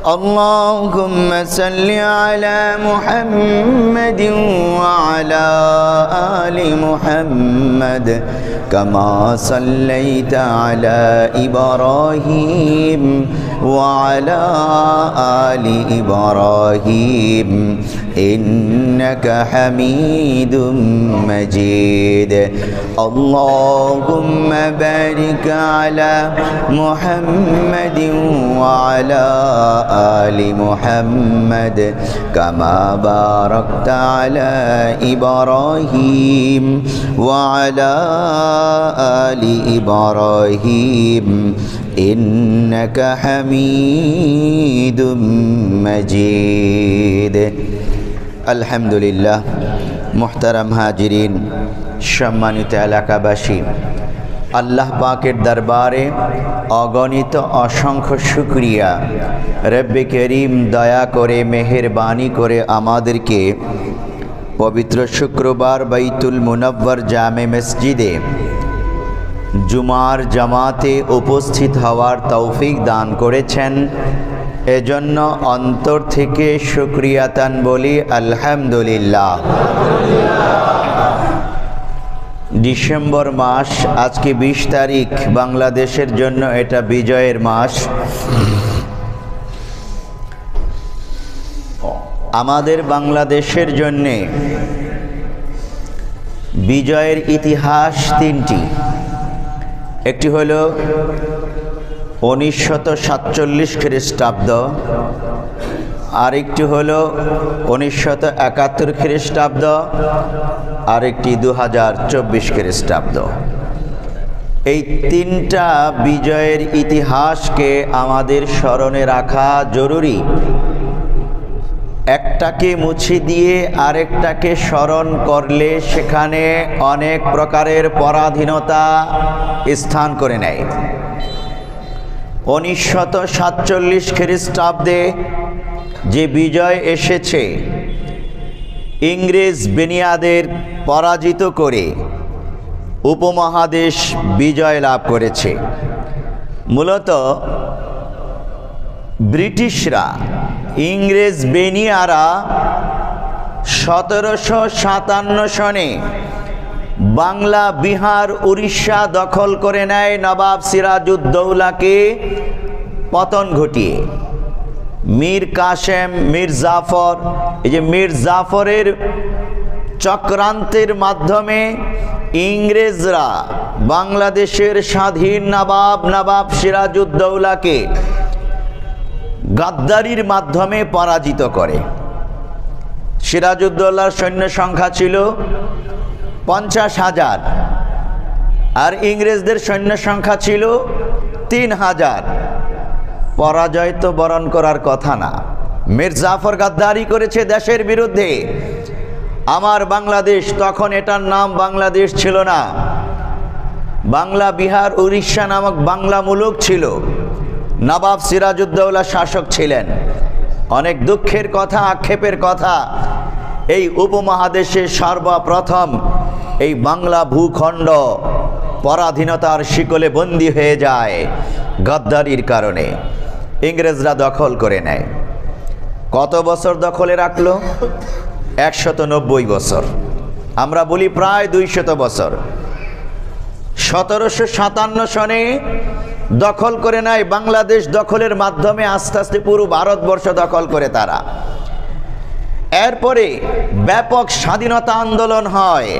اللهم صل على محمد وعلى آل محمد كما صليت على إبراهيم وعلى آل إبراهيم إنك حميد مجيد اللهم بارك على محمد وعلى آل محمد كما باركت على إبراهيم وعلى آل إبراهيم إنك حميد مجيد الحمد لله محترم হাজিরিন সম্মানিত এলাকাবাসী আল্লাহ পাকের দরবারে অগণিত অসংখ্য শুকরিয়া রব্বে করিম দয়া করে মেহেরবানি করে আমাদেরকে পবিত্র শুক্রবার বাইতুল মুনাব্বর জামে মসজিদে জুমার জামাতে উপস্থিত হওয়ার তৌফিক দান করেছেন এজন্য অন্তর থেকে শুকরিয়াতান বলি আলহামদুলিল্লাহ। ডিসেম্বর মাস আজকে 20 তারিখ বাংলাদেশের জন্য এটা বিজয়ের মাস। আমাদের বাংলাদেশের জন্য বিজয়ের ইতিহাস তিনটি। একটি হলো 1947 খ্রিস্টাব্দ, আরেকটি হলো 1971 খ্রিস্টাব্দ, আরেকটি 2024 খ্রিস্টাব্দ। এই তিনটা বিজয়ের ইতিহাসকে আমাদের স্মরণে রাখা জরুরি। একটাকে মুছে দিয়ে আরেকটাকে স্মরণ করলে সেখানে অনেক প্রকারের পরাধীনতা স্থান করে নেয়। 1947 খ্রিস্টাব্দে যে বিজয় এসেছে, ইংরেজ বেনিয়াদের পরাজিত করে উপমহাদেশ বিজয় লাভ করেছে। মূলত ব্রিটিশরা, ইংরেজ বেনিয়ারা 1757 সনে বাংলা, বিহার, উড়িষ্যা দখল করে নেয় নবাব সিরাজউদ্দৌলাকে পতন ঘটিয়ে। মীর কাসেম, মীর জাফর, এই যে মীর জাফরের চক্রান্তের মাধ্যমে ইংরেজরা বাংলাদেশের স্বাধীন নবাব সিরাজউদ্দৌলাকে গাদ্দারির মাধ্যমে পরাজিত করে। সিরাজউদ্দৌলার সৈন্য সংখ্যা ছিল 50,000 আর ইংরেজদের সৈন্য সংখ্যা ছিল 3,000। পরাজয় তো বরণ করার কথা না। মীর জাফর গাদ্দারি করেছে দেশের বিরুদ্ধে। আমার বাংলাদেশ, তখন এটার নাম বাংলাদেশ ছিল না, বাংলা, বিহার, উড়িষ্যা নামক বাংলা মুলুক ছিল। নবাব সিরাজউদ্দৌলা শাসক ছিলেন। অনেক দুঃখের কথা, আক্ষেপের কথা, এই উপমহাদেশে সর্বপ্রথম এই বাংলা ভূখণ্ড পরাধীনতার শিকলে বন্দী হয়ে যায় গাদ্দারির কারণে। ইংরেজরা দখল করে নেয়। কত বছর দখলে রাখলো? 190 বছর। আমরা বলি প্রায় 200 বছর। 1757 সনে দখল করে নেয়। বাংলাদেশ দখলের মাধ্যমে আস্তে আস্তে পুরো ভারতবর্ষ দখল করে তারা। এরপরে ব্যাপক স্বাধীনতা আন্দোলন হয়।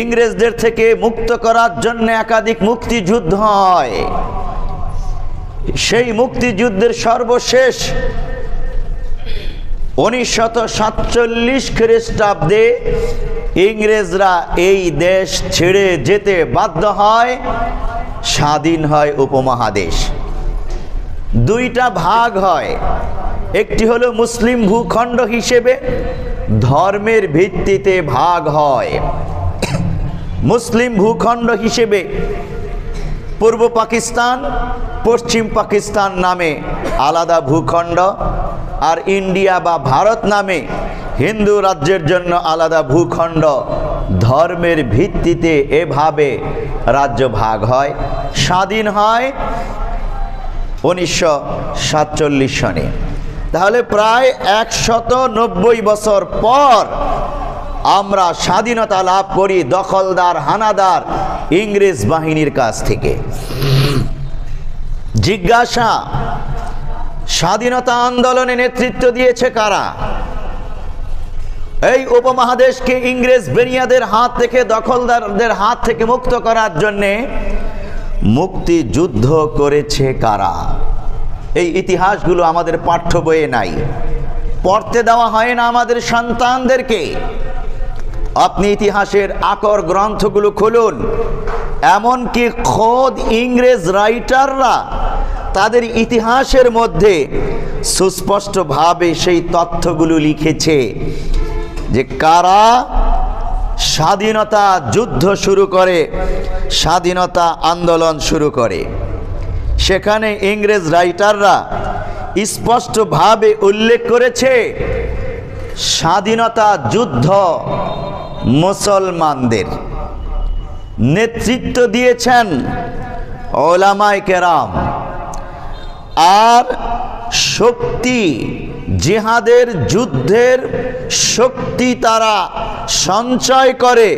ইংরেজদের থেকে মুক্ত করার জন্য একাধিক মুক্তিযুদ্ধ হয়। সেই মুক্তিযুদ্ধের সর্বশেষ 1947 খ্রিস্টাব্দে ইংরেজরা এই দেশ ছেড়ে যেতে বাধ্য হয়। স্বাধীন হয় উপমহাদেশ। দুইটা ভাগ হয়। একটি হলো মুসলিম ভূখণ্ড হিসেবে ধর্মের ভিত্তিতে ভাগ হয়। মুসলিম ভূখণ্ড হিসেবে পূর্ব পাকিস্তান, পশ্চিম পাকিস্তান নামে আলাদা ভূখণ্ড, আর ইন্ডিয়া বা ভারত নামে হিন্দু রাজ্যের জন্য আলাদা ভূখণ্ড। ধর্মের ভিত্তিতে এভাবে রাজ্য ভাগ হয়, স্বাধীন হয়। 1947 সনে। তাহলে প্রায় 190 বছর পর আমরা স্বাধীনতা লাভ করি দখলদার হানাদার ইংরেজ বাহিনীর কাছ থেকে। জিজ্ঞাসা, স্বাধীনতা আন্দোলনে নেতৃত্ব দিয়েছে কারা? এই উপমহাদেশকে ইংরেজ বেনিয়াদের হাত থেকে, দখলদারদের হাত থেকে মুক্ত করার জন্যে মুক্তিযুদ্ধ করেছে কারা? এই ইতিহাসগুলো আমাদের পাঠ্য বইয়ে নাই, পড়তে দেওয়া হয় না আমাদের সন্তানদেরকে। আপনি ইতিহাসের আকর গ্রন্থগুলো খুলুন, এমনকি খোদ ইংরেজ রাইটাররা তাদের ইতিহাসের মধ্যে সুস্পষ্টভাবে সেই তথ্যগুলো লিখেছে যে কারা স্বাধীনতা যুদ্ধ শুরু করে, স্বাধীনতা আন্দোলন শুরু করে। সেখানে ইংরেজ রাইটাররা স্পষ্টভাবে উল্লেখ করেছে স্বাধীনতা যুদ্ধ মুসলমানদের, নেতৃত্ব দিয়েছেন ওলামায়ে কেরাম, আর শক্তি, জিহাদের যুদ্ধের শক্তি তারা সঞ্চয় করে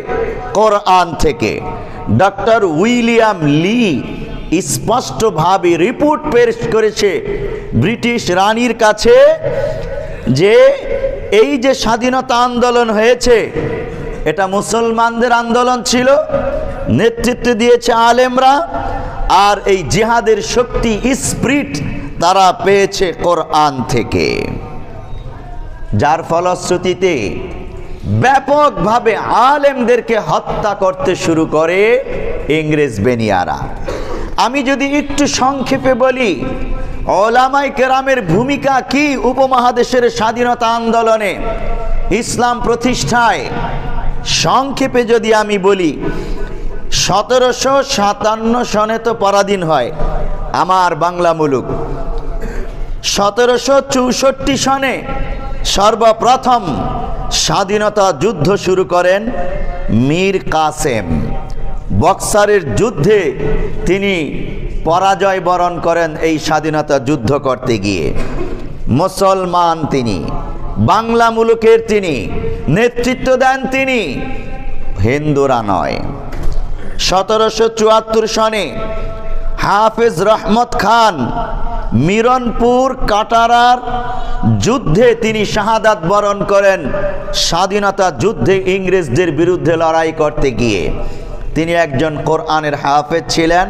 কোরআন থেকে। ডক্টর উইলিয়াম লি স্পষ্টভাবে রিপোর্ট পেশ করেছে ব্রিটিশ রানীর কাছে যে এই যে স্বাধীনতা আন্দোলন হয়েছে এটা মুসলমানদের আন্দোলন ছিল, নেতৃত্ব দিয়েছে আলেমরা, আর এই জিহাদের শক্তি স্পিরিট তারা পেয়েছে কোরআন থেকে। যার ফলশ্রুতিতে ব্যাপকভাবে আলেমদেরকে হত্যা করতে শুরু করে ইংরেজ বেনিয়ারা। আমি যদি একটু সংক্ষেপে বলি ওলামায়ে কেরামের ভূমিকা কি উপমহাদেশের স্বাধীনতা আন্দোলনে, ইসলাম প্রতিষ্ঠায়, সংক্ষেপে যদি আমি বলি, 1757 সনে তো পরাধীন হয় আমার বাংলা মুলুক। 1764 সনে সর্বপ্রথম স্বাধীনতা যুদ্ধ শুরু করেন মীর কাসেম। বক্সারের যুদ্ধে তিনি পরাজয় বরণ করেন এই স্বাধীনতা যুদ্ধ করতে গিয়ে। মুসলমান তিনি, বাংলা মুলুকের তিনি, নেতৃত্ব দেন তিনি, হিন্দুরা নয়। 1774 সনে হাফেজ রহমত খান মিরনপুর কাটারার যুদ্ধে তিনি শাহাদাত বরণ করেন স্বাধীনতা যুদ্ধে ইংরেজদের বিরুদ্ধে লড়াই করতে গিয়ে। তিনি একজন কোরআনের হাফেজ ছিলেন,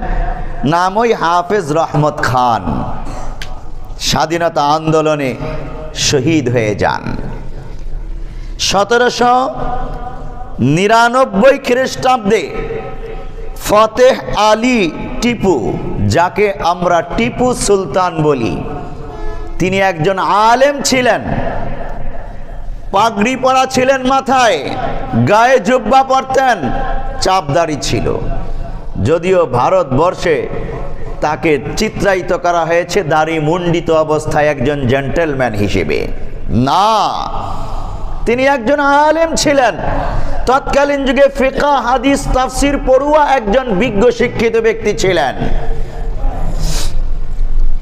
নামই হাফেজ রহমত খান। স্বাধীনতা আন্দোলনে শহীদ হয়ে যান। 1799 খ্রিস্টাব্দে ফতেহ আলী টিপু, যাকে আমরা টিপু সুলতান বলি, তিনি একজন আলেম ছিলেন, পাগড়ি পরা ছিলেন মাথায়, গায়ে জুব্বা পরতেন, চাপদাড়ি ছিল। যদিও ভারতবর্ষে তাকে চিত্রায়িত করা হয়েছে দাড়ি মুন্ডিত অবস্থায় একজন জেন্টেলম্যান হিসেবে, না, তিনি একজন আলেম ছিলেন। তৎকালীন যুগে ফিকহ, হাদিস, তাফসির পড়ুয়া একজন বিজ্ঞ শিক্ষিত ব্যক্তি ছিলেন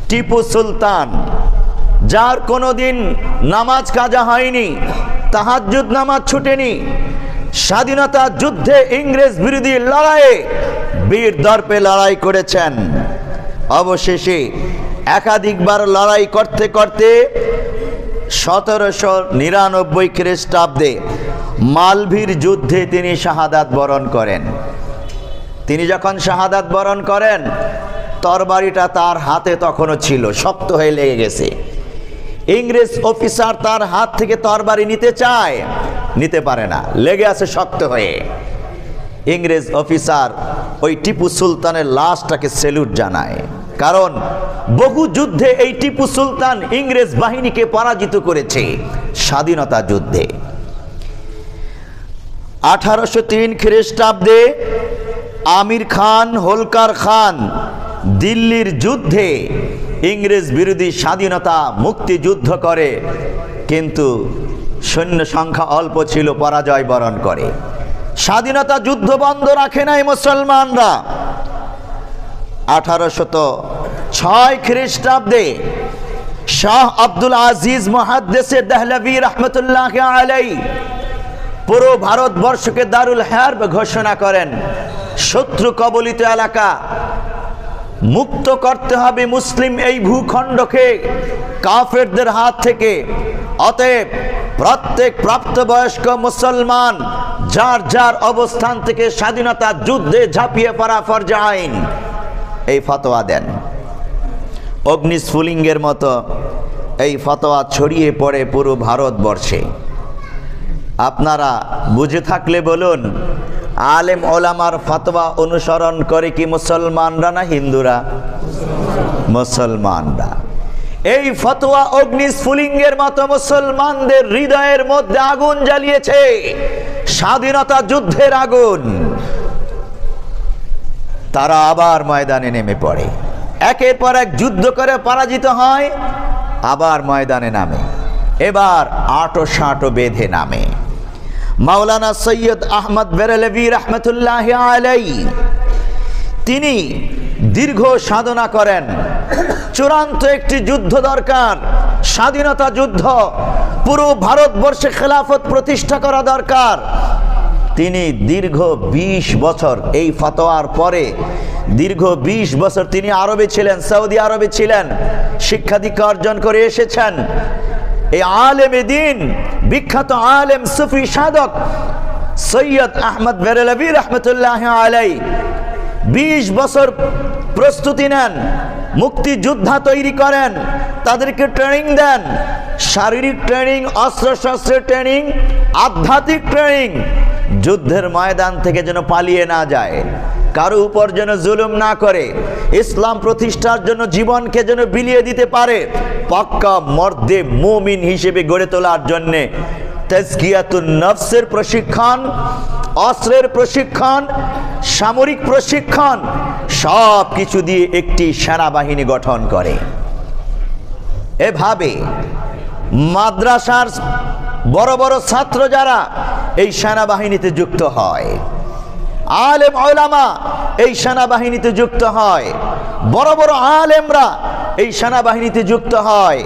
টিপু সুলতান, যার কোনোদিন নামাজ কাজা হয়নি, তাহাজ্জুদ নামাজ ছুটেনি। স্বাধীনতা যুদ্ধে ইংরেজ বিরোধী লড়াইয়ে বীর দর্পে লড়াই করেছেন। অবশেষে একাধিকবার লড়াই করতে করতে 1799 খ্রিস্টাব্দে মালভীর যুদ্ধে তিনি শাহাদাত বরণ করেন। তিনি যখন শাহাদাত বরণ করেন, তরবারিটা তার হাতে তখনও ছিল, শক্ত হয়ে লেগে গেছে। ইংরেজ অফিসার তার হাত থেকে তরবারি নিতে চায়, নিতে পারে না, লেগে আছে শক্ত হয়ে। ইংরেজ অফিসার ওই টিপু সুলতানের লাশটাকে স্যালুট জানায়, কারণ বহু যুদ্ধে এই টিপু সুলতান ইংরেজ বাহিনীকে পরাজিত করেছে স্বাধীনতা যুদ্ধে। 1803 খ্রিস্টাব্দে আমির খান, হোলকার খান দিল্লির যুদ্ধে ইংরেজ বিরোধী স্বাধীনতা মুক্তিযুদ্ধ করে, কিন্তু সৈন্য সংখ্যা অল্প ছিল, পরাজয় বরণ করে। স্বাধীনতা যুদ্ধ বন্ধ রাখে নাই মুসলমানরা। 6 খ্রিস্টাব্দে শাহ আব্দুল আজিজ মুহাদ্দিস দেহলভী রহমতুল্লাহ আলাইহি পুরো ভারতবর্ষকে দারুল হার্ব ঘোষণা করেন। শত্রু কবলিত এলাকা মুক্ত করতে হবে মুসলিম এই ভূখণ্ডকে কাফেরদের হাত থেকে। অতএব প্রত্যেক প্রাপ্তবয়স্ক মুসলমান যার যার অবস্থান থেকে স্বাধীনতা যুদ্ধে ঝাঁপিয়ে পড়া ফরজ আইন, এই ফতোয়া দেন। অগ্নিস্ফুলিঙ্গের মতো এই ফতোয়া ছড়িয়ে পড়ে পুরো ভারতবর্ষে। আপনারা বুঝে থাকলে বলুন, আলেম ওলামার ফতোয়া অনুসরণ করে কি মুসলমানরা না হিন্দুরা? মুসলমানরা। এই ফতোয়া অগ্নিস্ফুলিঙ্গের মতো মুসলমানদের হৃদয়ের মধ্যে আগুন জ্বালিয়েছে, স্বাধীনতা যুদ্ধের আগুন। তারা আবার ময়দানে নেমে পড়ে, একের পর এক যুদ্ধ করে পরাজিত হয়, আবার ময়দানে নামে। এবার আটো সাঁটো বেঁধে নামে। মাওলানা সৈয়দ আহমদ বেরেলভী রহমতুল্লাহ আলাইহি তিনি দীর্ঘ সাধনা করেন। চূড়ান্ত একটি যুদ্ধ দরকার, স্বাধীনতা যুদ্ধ, পুরো ভারতবর্ষে খেলাফত প্রতিষ্ঠা করা দরকার। তিনি দীর্ঘ 20 বছর এই ফতোয়ার পরে দীর্ঘ 20 বছর তিনি আরবে ছিলেন, সৌদি আরবে ছিলেন, শিক্ষা দীক্ষা অর্জন করে এসেছেন। এই আলেমে দ্বীন, বিখ্যাত আলেম সুফি সাধক সৈয়দ আহমদ বেরেলভী রহমতুল্লাহ আলাইহি 20 বছর প্রস্তুতি নেন, মুক্তিযোদ্ধা তৈরি করেন, তাদেরকে ট্রেনিং দেন, শারীরিক ট্রেনিং, অস্ত্রশস্ত্রের ট্রেনিং, আধ্যাত্মিক ট্রেনিং। যুদ্ধের ময়দান থেকে যেন পালিয়ে না যায়, কারো উপর যেন জুলুম না করে, ইসলাম প্রতিষ্ঠার জন্য জীবনকে যেন বিলিয়ে দিতে পারে, পাক্কা মর্দে মুমিন হিসেবে গড়ে তোলার জন্য তাজকিয়াতুন নফসের প্রশিক্ষণ, অস্ত্রের প্রশিক্ষণ, সামরিক প্রশিক্ষণ, সব কিছু দিয়ে একটি সেনাবাহিনী গঠন করে। এভাবে মাদ্রাসার বড় বড় ছাত্র যারা এই সেনাবাহিনীতে যুক্ত হয়, আলেম ওলামা এই সেনাবাহিনীতে যুক্ত হয়, বড় বড় আলেমরা এই সেনাবাহিনীতে যুক্ত হয়,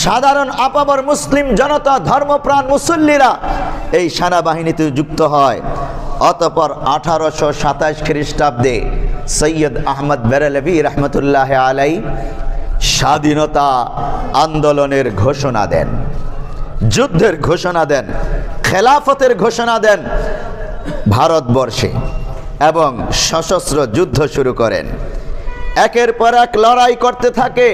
সাধারণ আপামর মুসলিম জনতা, ধর্মপ্রাণ মুসল্লিরা এই সেনাবাহিনীতে যুক্ত হয়। অতঃপর 1827 খ্রিস্টাব্দে সৈয়দ আহমদ বেরেলভী রহমতুল্লাহ আলাইহি স্বাধীনতা আন্দোলনের ঘোষণা দেন, যুদ্ধের ঘোষণা দেন, খেলাফতের ঘোষণা দেন ভারতবর্ষে এবং সশস্ত্র যুদ্ধ শুরু করেন। একের পর এক লড়াই করতে থাকে।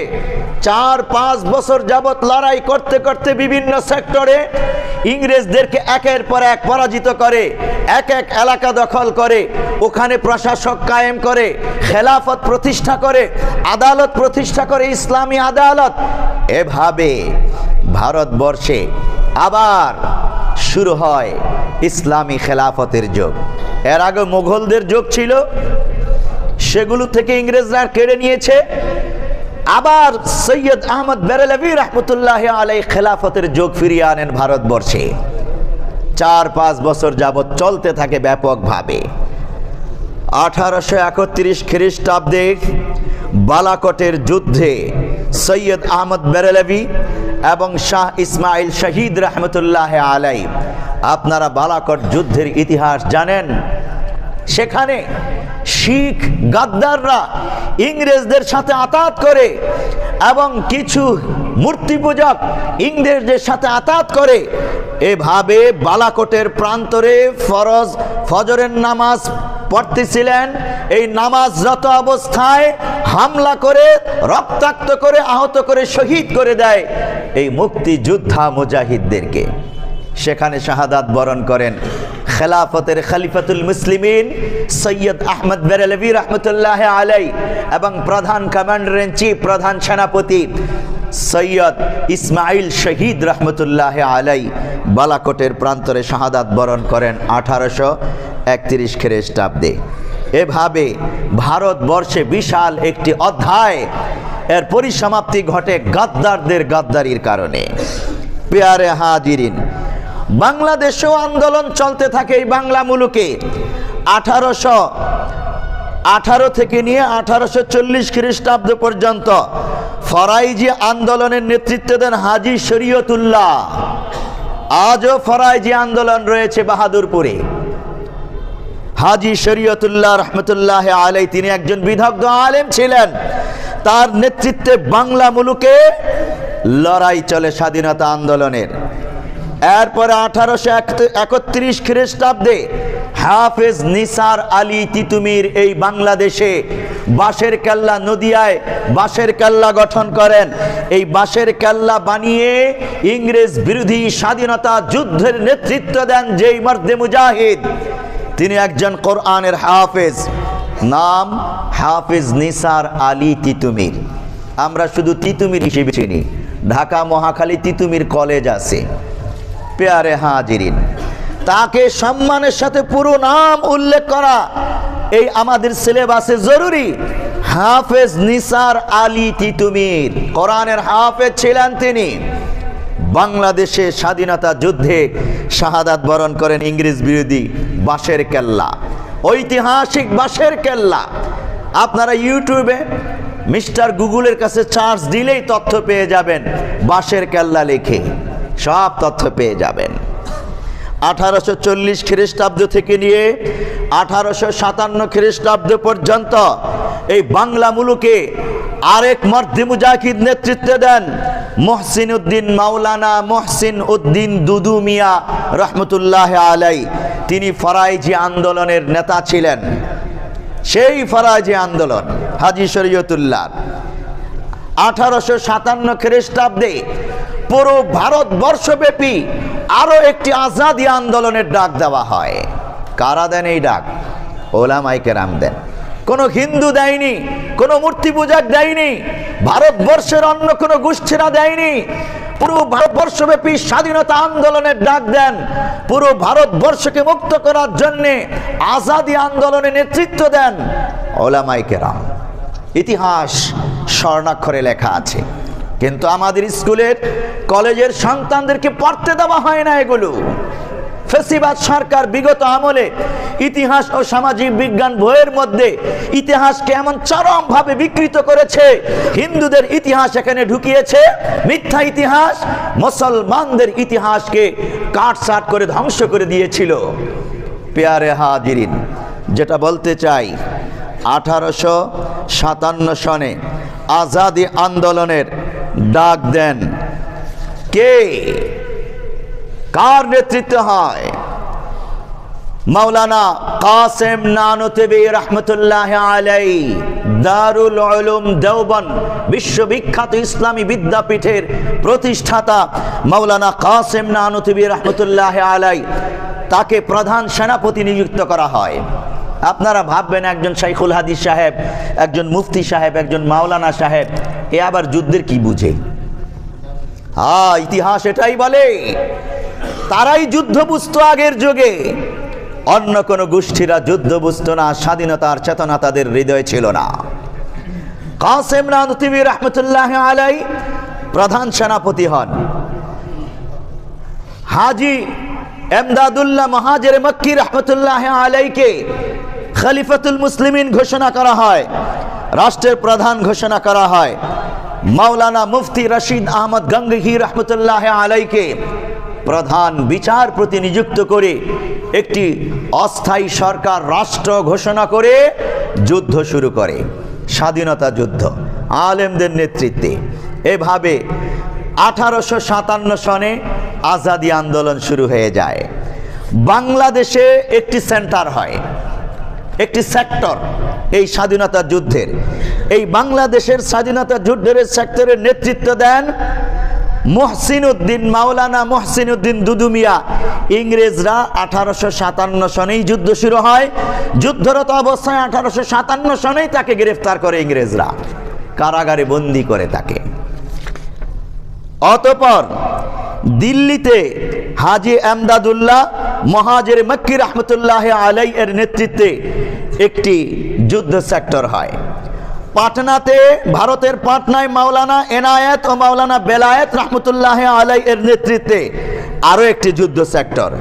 4-5 বছর যাবৎ লড়াই করতে করতে বিভিন্ন সেক্টরে ইংরেজদেরকে একের পর এক পরাজিত করে, এক এক এলাকা দখল করে, ওখানে প্রশাসক কায়েম করে, খেলাফত প্রতিষ্ঠা করে, আদালত প্রতিষ্ঠা করে, ইসলামী আদালত। এভাবে ভারতবর্ষে আবার শুরু হয় ইসলামী খেলাফতের যুগ। এর আগে মুঘলদের যুগ ছিল, সেগুলো থেকে ইংরেজরা কেড়ে নিয়েছে। আবার সৈয়দ আহমদ বেরেলভী রহমতুল্লাহ আলাইহি খেলাফতের যুগ ফিরিয়ে আনেন ভারতবর্ষে। 4-5 বছর যাবৎ চলতে থাকে ব্যাপকভাবে। 1831 খ্রিস্টাব্দে বালাকোটের যুদ্ধে সৈয়দ আহমদ বেরেলভী এবং শাহ ইসমাইল শহীদ রহমতুল্লাহ আলাইহি, আপনারা বালাকোট যুদ্ধের ইতিহাস জানেন। সেখানে শিখ গাদ্দাররা ইংরেজদের সাথে আতাত করে এবং কিছু মূর্তি পূজক ইংরেজদের সাথে আতাত করে। এভাবে বালাকোটের প্রান্তরে ফজরের নামাজ পড়তেছিলেন, এই নামাজরত অবস্থায় হামলা করে, রক্তাক্ত করে, আহত করে, শহীদ করে দেয় এই মুক্তিযোদ্ধা মুজাহিদদেরকে। সেখানে শাহাদাত বরণ করেন খেলাফতের খলিফাতুল মুসলিমিন সৈয়দ আহমদ বেরেলভী রহমতুল্লাহ আলাইহি এবং প্রধান কমান্ডার ইন চিফ, প্রধান সেনাপতি সৈয়দ ইসমাইল শহীদ রহমতুল্লাহ আলাইহি বালাকোটের প্রান্তরে শাহাদাত বরণ করেন 1831 খ্রিস্টাব্দে। এভাবে ভারতবর্ষে বিশাল একটি অধ্যায় এর পরিসমাপ্তি ঘটে গাদ্দারদের গাদ্দারির কারণে। পেয়ারে হাজিরিন, বাংলাদেশেও আন্দোলন চলতে থাকে এই বাংলা মুলুকে। 18 থেকে নিয়ে 1840 খ্রিস্টাব্দ পর্যন্ত ফরাইজি আন্দোলনের নেতৃত্ব দেন হাজী শরীয়তুল্লাহ। আজও ফরাইজি আন্দোলন রয়েছে বাহাদুরপুরে। হাজী শরীয়তুল্লাহ রহমতুল্লাহ আলাইহি তিনি একজন বিদগ্ধ আলেম ছিলেন। তার নেতৃত্বে বাংলা মুলুকে লড়াই চলে স্বাধীনতা আন্দোলনের। এরপরে 1831 খ্রিস্টাব্দে হাফেজ নিসার আলী তিতুমির এই বাংলাদেশে বাঁশের কেল্লা, নদিয়ায় বাঁশের কেল্লা গঠন করেন। এই বাঁশের কেল্লা বানিয়ে ইংরেজ বিরোধী স্বাধীনতা যুদ্ধের নেতৃত্ব দেন যেই মর্দে মুজাহিদ, তিনি একজন কোরআনের হাফেজ, নাম হাফেজ নিসার আলী তিতুমির। আমরা শুধু তিতুমির হিসেবে চিনি। ঢাকা মহাখালী তিতুমির কলেজ আছে। প্যারে হাজিরিন, তাকে সম্মানের সাথে পুরো নাম উল্লেখ করা এই আমাদের সিলেবাসে জরুরি। হাফেজ নিসার আলী তিতুমির কোরআনের হাফেজ ছিলেন। তিনি বাংলাদেশে স্বাধীনতা যুদ্ধে শাহাদাত বরণ করেন ইংরেজ বিরোধী বাঁশের কেল্লা, ঐতিহাসিক বাঁশের কেল্লা। আপনারা ইউটিউবে মিস্টার গুগলের কাছে চার্জ দিলেই তথ্য পেয়ে যাবেন, বাঁশের কেল্লা লিখে সব তথ্য পেয়ে যাবেন। 1840 খ্রিস্টাব্দ থেকে নিয়ে 1857 খ্রিস্টাব্দ পর্যন্ত এই বাংলা মুলুকে আরেক মর্দে মুজাহিদ নেতৃত্ব দেন মহসিন উদ্দিন, মাওলানা মহসিন উদ্দিন দুদু মিয়া রহমতুল্লাহ আলাই। তিনি ফরাইজি আন্দোলনের নেতা ছিলেন। সেই ফরাইজি আন্দোলন হাজী শরীয়তুল্লাহ 1857 খ্রিস্টাব্দে পুরো ভারতবর্ষব্যাপী আরো একটি আজাদি আন্দোলনের ডাক দেওয়া হয়। কারা দেন এই ডাক? ওলামায়ে কেরাম দেন। কোনো হিন্দু দেয়নি, কোনো মূর্তি পূজক দেয়নি, ভারতবর্ষের অন্য কোনো গোষ্ঠীরা দেয়নি। পুরো ভারতবর্ষব্যাপী স্বাধীনতা আন্দোলনের ডাক দেন। পুরো ভারতবর্ষকে মুক্ত করার জন্যে আজাদি আন্দোলনে নেতৃত্ব দেন ওলামায়ে কেরাম। ইতিহাস স্বর্ণাক্ষরে লেখা আছে, কিন্তু আমাদের স্কুলের কলেজের সন্তানদেরকে পড়তে দেওয়া হয় না এগুলো। ফেসিবাদ সরকার বিগত আমলে ইতিহাস ও সামাজিক বিজ্ঞান বইয়ের মধ্যে ইতিহাসকে এমন চরমভাবে বিকৃত করেছে, হিন্দুদের ইতিহাস এখানে ঢুকিয়েছে, মিথ্যা ইতিহাস, মুসলমানদের ইতিহাসকে কাটছাট করে ধ্বংস করে দিয়েছিল। প্যারে হাজিরিন, যেটা বলতে চাই, 1857 সনে আজাদি আন্দোলনের ডাক দেন কে? কার নেতৃত্ব হয়? মাওলানা কাসেম নানতুবি রহমতুল্লাহ আলাইহি, দারুল উলুম দেওবন্দ বিশ্ববিখ্যাত ইসলামী বিদ্যাপীঠের প্রতিষ্ঠাতা মাওলানা কাসেম নানতুবি রহমতুল্লাহ আলাইহি, তাকে প্রধান সেনাপতি নিযুক্ত করা হয়। আপনারা ভাববেন একজন শাইখুল হাদিস সাহেব, একজন মুফতি সাহেব, একজন মাওলানা সাহেব, এ আবার যুদ্ধের কি বুঝে? ইতিহাস এটাই বলে, তারাই যুদ্ধ বুঝতো আগের যুগে, অন্য কোন গোষ্ঠীরা যুদ্ধ বুঝতো না। স্বাধীনতার চেতনা তাদের হৃদয়ে ছিল না। কাসেম নানতুবি রহমতুল্লাহ আলাইহি প্রধান সেনাপতি হন। হাজী এমদাদুল্লাহ মহাজের মক্কি রহমতুল্লাহ আলাইহিকে খলিফাতুল মুসলিমিন ঘোষণা করা হয়, রাষ্ট্রের প্রধান ঘোষণা করা হয়। মাওলানা মুফতি রশিদ আহমদ গঙ্গহি রহমতুল্লাহ আলাইহিকে প্রধান বিচারপতি নিযুক্ত করে একটি অস্থায়ী সরকার রাষ্ট্র ঘোষণা করে যুদ্ধ শুরু করে, স্বাধীনতা যুদ্ধ আলেমদের নেতৃত্বে। এভাবে 1857 সনে আজাদি আন্দোলন শুরু হয়ে যায়। বাংলাদেশে একটি সেন্টার হয়, একটি সেক্টর এই স্বাধীনতা যুদ্ধের। এই বাংলাদেশের স্বাধীনতা যুদ্ধের সেক্টরের নেতৃত্ব দেন মহসিন উদ্দিন, মাওলানা মহসিন উদ্দিন দুদু মিয়া। ইংরেজরা 1857 সনেই যুদ্ধ শুরু হয়। যুদ্ধরত অবস্থায় 1857 সনেই তাকে গ্রেফতার করে ইংরেজরা, কারাগারে বন্দী করে তাকে। অতঃপর দিল্লিতে হাজী এমদাদুল্লাহ মহাজের মক্কি রহমতুল্লাহ আলাইহি এর নেতৃত্বে একটি যুদ্ধ সেক্টর হয়। পাটনাতে, ভারতের পাটনায় মাওলানা এনায়েত ও মাওলানা বেলায়েত রহমতুল্লাহ আলাইহি এর নেতৃত্বে আরো একটি যুদ্ধ সেক্টর।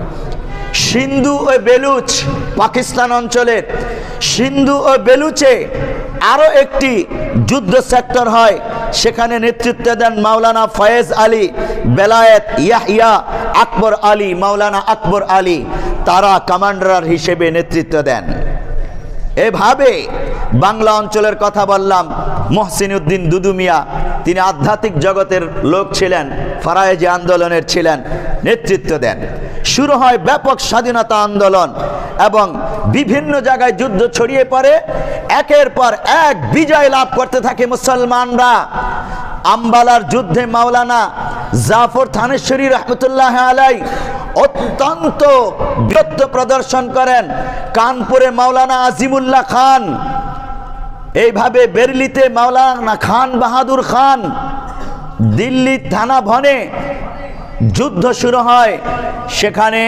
সিন্ধু ও বেলুচ পাকিস্তান অঞ্চলের সিন্ধু ও বেলুচে আরও একটি যুদ্ধ সেক্টর হয়, সেখানে নেতৃত্ব দেন মাওলানা ফয়েজ আলী, বেলায়েত ইয়াহিয়া আকবর আলী, মাওলানা আকবর আলী, তারা কমান্ডার হিসেবে নেতৃত্ব দেন। এভাবে বাংলা অঞ্চলের কথা বললাম, মহসিন উদ্দিন দুদু মিয়া, তিনি আধ্যাত্মিক জগতের লোক ছিলেন, ফারায়েজি আন্দোলনের ছিলেন, নেতৃত্ব দেন। শুরু হয় ব্যাপক স্বাধীনতা আন্দোলন এবং বিভিন্ন জায়গায় যুদ্ধ ছড়িয়ে পড়ে। একের পর এক বিজয় লাভ করতে থাকে মুসলমানরা। আম্বালার যুদ্ধে মাওলানা জাফর থানেশ্বরী রহমতুল্লাহ আলাই অত্যন্ত বীরত্ব প্রদর্শন করেন। কানপুরে মাওলানা আজিমুল্লাহ খান, এইভাবে বেরলিতে মাওলানা খান বাহাদুর খান, দিল্লি থানা ভনে যুদ্ধ শুরু হয়, সেখানে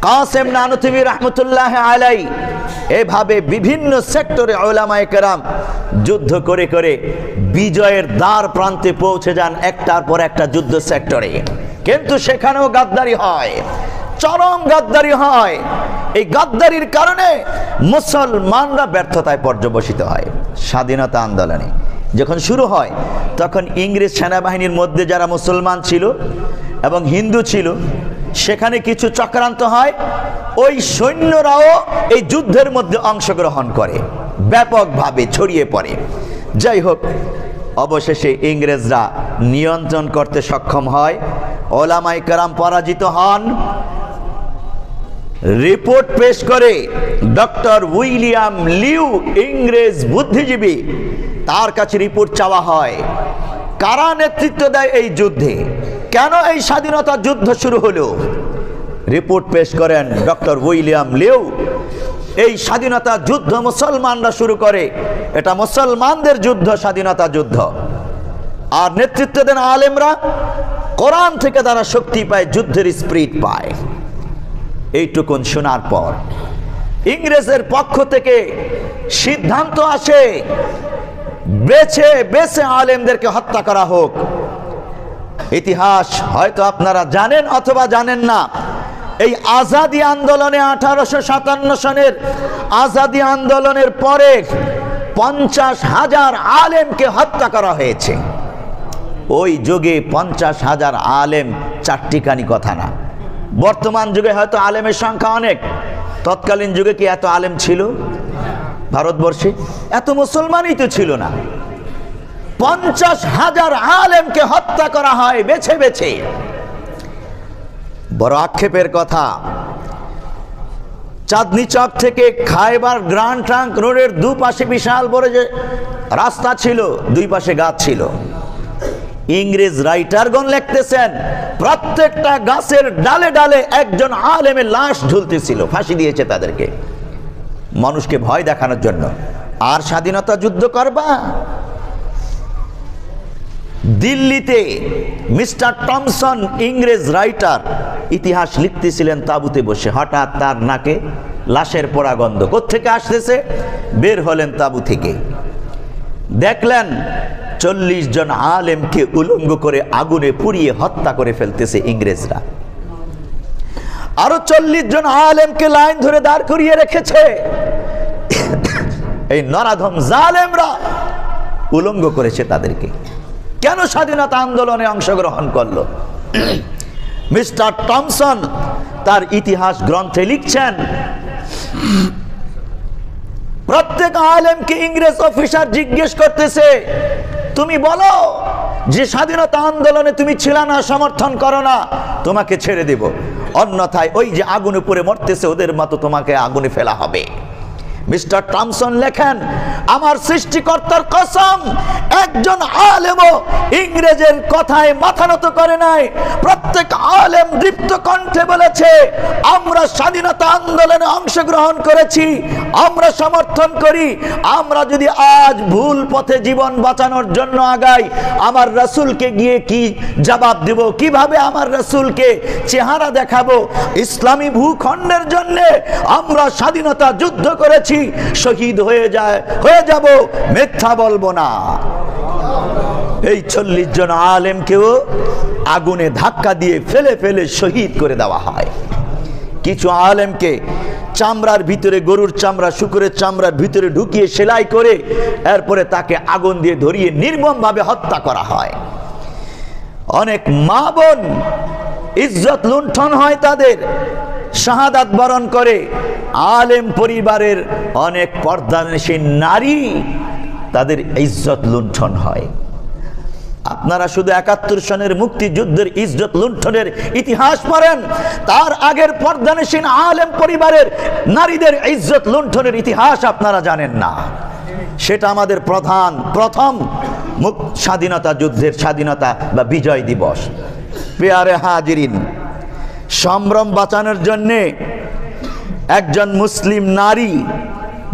কাসেম নানুতুবি রহমতুল্লাহ আলাই, এভাবে বিভিন্ন সেক্টরে উলামায়ে কেরাম যুদ্ধ করে করে বিজয়ের দ্বার প্রান্তে পৌঁছে যান একটার পর একটা যুদ্ধ সেক্টরে। কিন্তু সেখানেও গাদ্দারি হয়, চরম গাদ্দারি হয়। এই গাদ্দারির কারণে মুসলমানরা ব্যর্থতায় পর্যবসিত হয়। স্বাধীনতা আন্দোলনে যখন শুরু হয় তখন ইংরেজ সেনাবাহিনীর মধ্যে যারা মুসলমান ছিল এবং হিন্দু ছিল, সেখানে কিছু চক্রান্ত হয়। ওই সৈন্যরাও এই যুদ্ধের মধ্যে অংশগ্রহণ করে, ব্যাপকভাবে ছড়িয়ে পড়ে। যাই হোক, অবশেষে ইংরেজরা নিয়ন্ত্রণ করতে সক্ষম হয়, ওলামায়ে কেরাম পরাজিত হন। রিপোর্ট পেশ করে ডক্টর উইলিয়াম লিউ, ইংরেজ বুদ্ধিজীবী, তার কাছে রিপোর্ট চাওয়া হয় কারা নেতৃত্ব দেয় এই যুদ্ধে, কেন এই স্বাধীনতা যুদ্ধ শুরু হলো। রিপোর্ট পেশ করেন ডক্টর উইলিয়াম লিউ, এই স্বাধীনতা যুদ্ধ মুসলমানরা শুরু করে, এটা মুসলমানদের যুদ্ধ, স্বাধীনতা যুদ্ধ। আর নেতৃত্ব দেন আলেমরা, কোরআন থেকে তারা শক্তি পায়, যুদ্ধের স্পিরিট পায়। এইটুকুন শোনার পর ইংরেজের পক্ষ থেকে সিদ্ধান্ত আসে বেছে বেছে আলেমদেরকে হত্যা করা হোক। ইতিহাস হয়তো আপনারা জানেন অথবা জানেন না, এই আজাদি আন্দোলনে 1857 সনের আজাদি আন্দোলনের পরে 50,000 আলেমকে হত্যা করা হয়েছে। ওই যুগে 50,000 আলেম চারটিখানি কথা না। বর্তমান যুগে হয়তো আলেমের সংখ্যা অনেক, তৎকালীন যুগে কি এত আলেম ছিল ভারতবর্ষে? এত মুসলমানই তো ছিল না। 50,000 আলেমকে হত্যা করা হয় বেছে বেছে। বড় আক্ষেপের কথা, চাঁদনি চক থেকে খাইবার গ্র্যান্ড ট্রাঙ্ক রোডের দুপাশে বিশাল বড় যে রাস্তা ছিল, দুই পাশে গাছ ছিল। ইংরেজ রাইটারগণ লিখতেছেন প্রত্যেকটা গাছের ডালে ডালে একজন আলেমের লাশ ঝুলতেছিল, ফাঁসি দিয়েছে তাদেরকে, মানুষকে ভয় দেখানোর জন্য। আর স্বাধীনতা যুদ্ধ করবা? দিল্লিতে মিস্টার টমসন, ইংরেজ রাইটার, ইতিহাস লিখতেছিলেন তাঁবুতে বসে। হঠাৎ তার নাকে লাশের পোড়া গন্ধ কোত্থেকে আসতেছে। বের হলেন তাঁবু থেকে, দেখলেন 40 জন আলেমকে উলঙ্গ করে আগুনে পুড়িয়ে হত্যা করে ফেলতেছে ইংরেজরা। আরো 40 জন আলেমকে লাইন ধরে দাঁড় করিয়ে রেখেছে। এই নরাধম জালেমরা উলঙ্গ করেছে তাদেরকে। কেন স্বাধীনতা আন্দোলনে অংশগ্রহণ করলো? মিস্টার টমসন তার ইতিহাস গ্রন্থে লিখছেন, প্রত্যেক আলেমকে ইংরেজ অফিসার জিজ্ঞেস করতেছে, তুমি বলো যে স্বাধীনতা আন্দোলনে তুমি ছিল না, সমর্থন করো না, তোমাকে ছেড়ে দেব, অন্যথায় ওই যে আগুনে পুড়ে মরতেছে ওদের মতো তোমাকে আগুনে ফেলা হবে। মিস্টার টমসন লেখেন, আমার সৃষ্টিকর্তার কসম, একজন আলেমও ইংরেজের কথায় মাথা নত করে নাই। প্রত্যেক আলেম দীপ্ত কণ্ঠে বলেছে, আমরা স্বাধীনতা আন্দোলনে অংশগ্রহণ করেছি, আমরা সমর্থন করি। আমরা যদি আজ ভুল পথে জীবন বাঁচানোর জন্য আগাই, আমার রাসূলকে গিয়ে কি জবাব দেব? কিভাবে আমার রাসূলকে চেহারা দেখাবো? ইসলামী ভূখণ্ডের জন্য আমরা স্বাধীনতা যুদ্ধ করেছি, শহীদ হয়ে যাব, মিথ্যা বলবো না। এই 40 জন আলেমকেও আগুনে ধাক্কা দিয়ে ফেলে ফেলে শহীদ করে দেওয়া হয়। কিছু আলেমকে চামড়ার ভিতরে, গরুর চামড়া, শুকরের চামড়ার ভিতরে ঢুকিয়ে সেলাই করে এরপরে তাকে আগুন দিয়ে ধরিয়ে নির্মমভাবে হত্যা করা হয়। অনেক মা বোন ইজ্জত লুণ্ঠন হয়, তাদের শাহাদাত বরণ করে। আলেম পরিবারের অনেক পর্দানশীল নারী, তাদের ইজ্জত লুণ্ঠন হয়। আপনারা শুধু ৭১ সনের মুক্তিযুদ্ধের ইজ্জত লুণ্ঠনের ইতিহাস পড়েন, তার আগের পর্দানশীল আলেম পরিবারের নারীদের ইজ্জত লুণ্ঠনের ইতিহাস আপনারা জানেন না। সেটা আমাদের প্রথম স্বাধীনতা যুদ্ধের স্বাধীনতা বা বিজয় দিবস। পেয়ারে হাজিরিন, সম্ভ্রম বাঁচানোর জন্যে একজন মুসলিম নারী,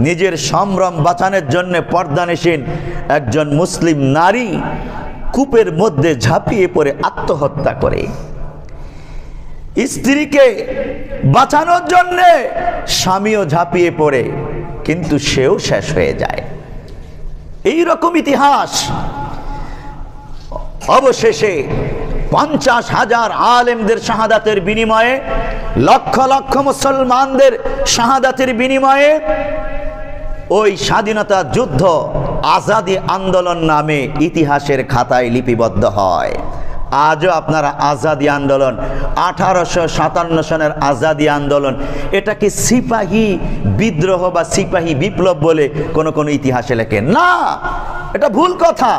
নিজের সম্ভ্রম বাঁচানোর জন্য পর্দানশীল একজন মুসলিম নারী কূপের মধ্যে ঝাঁপিয়ে পড়ে আত্মহত্যা করে। স্ত্রীকে বাঁচানোর জন্য স্বামীও ঝাঁপিয়ে পড়ে, কিন্তু সেও শেষ হয়ে যায়। এই রকম ইতিহাস। অবশেষে ৫০,০০০ আলেমদের শাহাদাতের বিনিময়ে, লক্ষ লক্ষ মুসলমানদের শাহাদাতের বিনিময়ে ওই স্বাধীনতা যুদ্ধ আজাদি আন্দোলন নামে ইতিহাসের খাতায় লিপিবদ্ধ হয়। আজও আপনারা আজাদি আন্দোলন, ১৮৫৭ সনের আজাদি আন্দোলন, এটাকে সিপাহী বিদ্রোহ বা সিপাহী বিপ্লব বলে কোনো ইতিহাসে লেখে না। এটা ভুল কথা।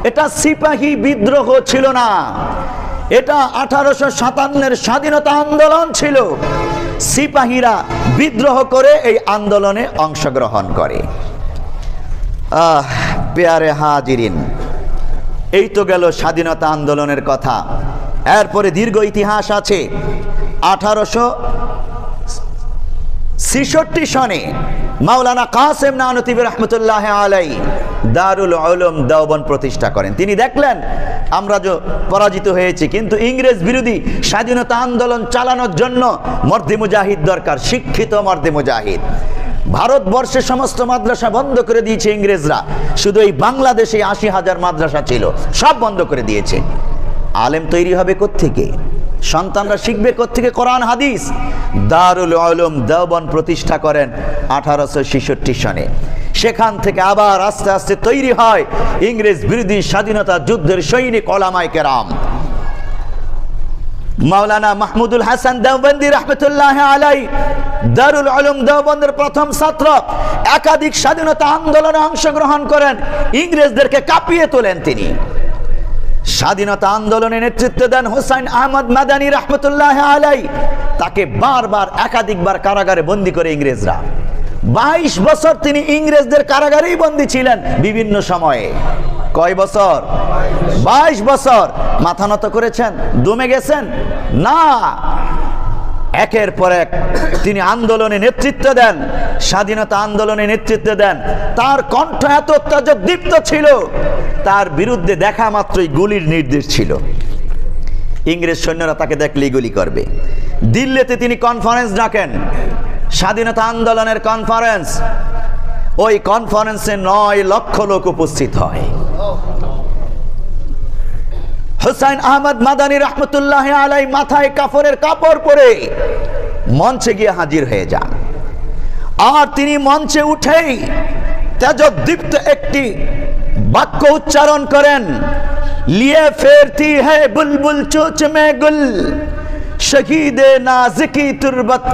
এটা সিপাহী বিদ্রোহ ছিল না, এটা ১৮৫৭-এর স্বাধীনতা আন্দোলন ছিল। সিপাহীরা বিদ্রোহ করে এই আন্দোলনে অংশগ্রহণ করে। পেয়ারে হাজিরিন, এই তো গেল স্বাধীনতা আন্দোলনের কথা। এরপরে দীর্ঘ ইতিহাস আছে। ১৮৬৬ সনে মাওলানা কাসেম নানতুবি রহমতুল্লাহ আলাইহি দারুল উলুম দেওবন্দ প্রতিষ্ঠা করেন। তিনি দেখলেন আমরা যে পরাজিত হয়েছি, কিন্তু ইংরেজ বিরোধী স্বাধীনতা আন্দোলন চালানোর জন্য মর্দে মুজাহিদ দরকার, শিক্ষিত মর্দে মুজাহিদ। ভারতবর্ষে সমস্ত মাদ্রাসা বন্ধ করে দিয়েছে ইংরেজরা, শুধু এই বাংলাদেশে ৮০,০০০ মাদ্রাসা ছিল, সব বন্ধ করে দিয়েছে। আলেম তৈরি হবে কোত্থেকে? সন্তানরা শিখবে কোত্থেকে কোরআন হাদিস? দারুল উলুম দেওবন্দ প্রতিষ্ঠা করেন ১৮৬৬ সনে। সেখান থেকে আবার আস্তে আস্তে তৈরি হয় ইংরেজ বিরোধী স্বাধীনতা যুদ্ধের সৈনিক ওলামায়ে কেরাম। মাওলানা মাহমুদুল হাসান দেওবন্দি রহমতুল্লাহ আলাইহি দারুল উলুম দেওবন্দের প্রথম ছাত্র, একাধিক স্বাধীনতা আন্দোলনে অংশগ্রহণ করেন, ইংরেজদেরকে কাঁপিয়ে তোলেন তিনি। স্বাধীনতা আন্দোলনে নেতৃত্ব দেন হুসাইন আহমদ মাদানী রহমতুল্লাহ আলাইহি। তাকে বারবার একাধিকবার কারাগারে বন্দী করে ইংরেজরা। ২২ বছর তিনি ইংরেজদের কারাগারেই বন্দী ছিলেন বিভিন্ন সময়ে। কয় বছর? ২২ বছর। মাথা নত করেছেন? দমে গেছেন? না, একের পর এক তিনি আন্দোলনে নেতৃত্ব দেন, স্বাধীনতা আন্দোলনে নেতৃত্ব দেন। তার কণ্ঠ এত তেজোদ্দীপ্ত ছিল, তার বিরুদ্ধে দেখা মাত্রই গুলির নির্দেশ ছিল। ইংরেজ সৈন্যরা তাকে দেখলেই গুলি করবে। দিল্লিতে তিনি কনফারেন্স ডাকেন, স্বাধীনতা আন্দোলনের কনফারেন্স। ওই কনফারেন্সে ৯ লক্ষ লোক উপস্থিত হয়। হুসাইন আহমদ মাদানী রহমতুল্লাহ আলাইহি মাথায় কাফনের কাপড় পরে মঞ্চে গিয়ে হাজির হয়ে যান। আর তিনি মঞ্চে উঠেই তেজোদ্দীপ্ত একটি বাক্য উচ্চারণ করেন, লিয়ে ফেরতি হ্যায় বুলবুল চোচ মে গুল, শহীদে নাজিকি তুরবত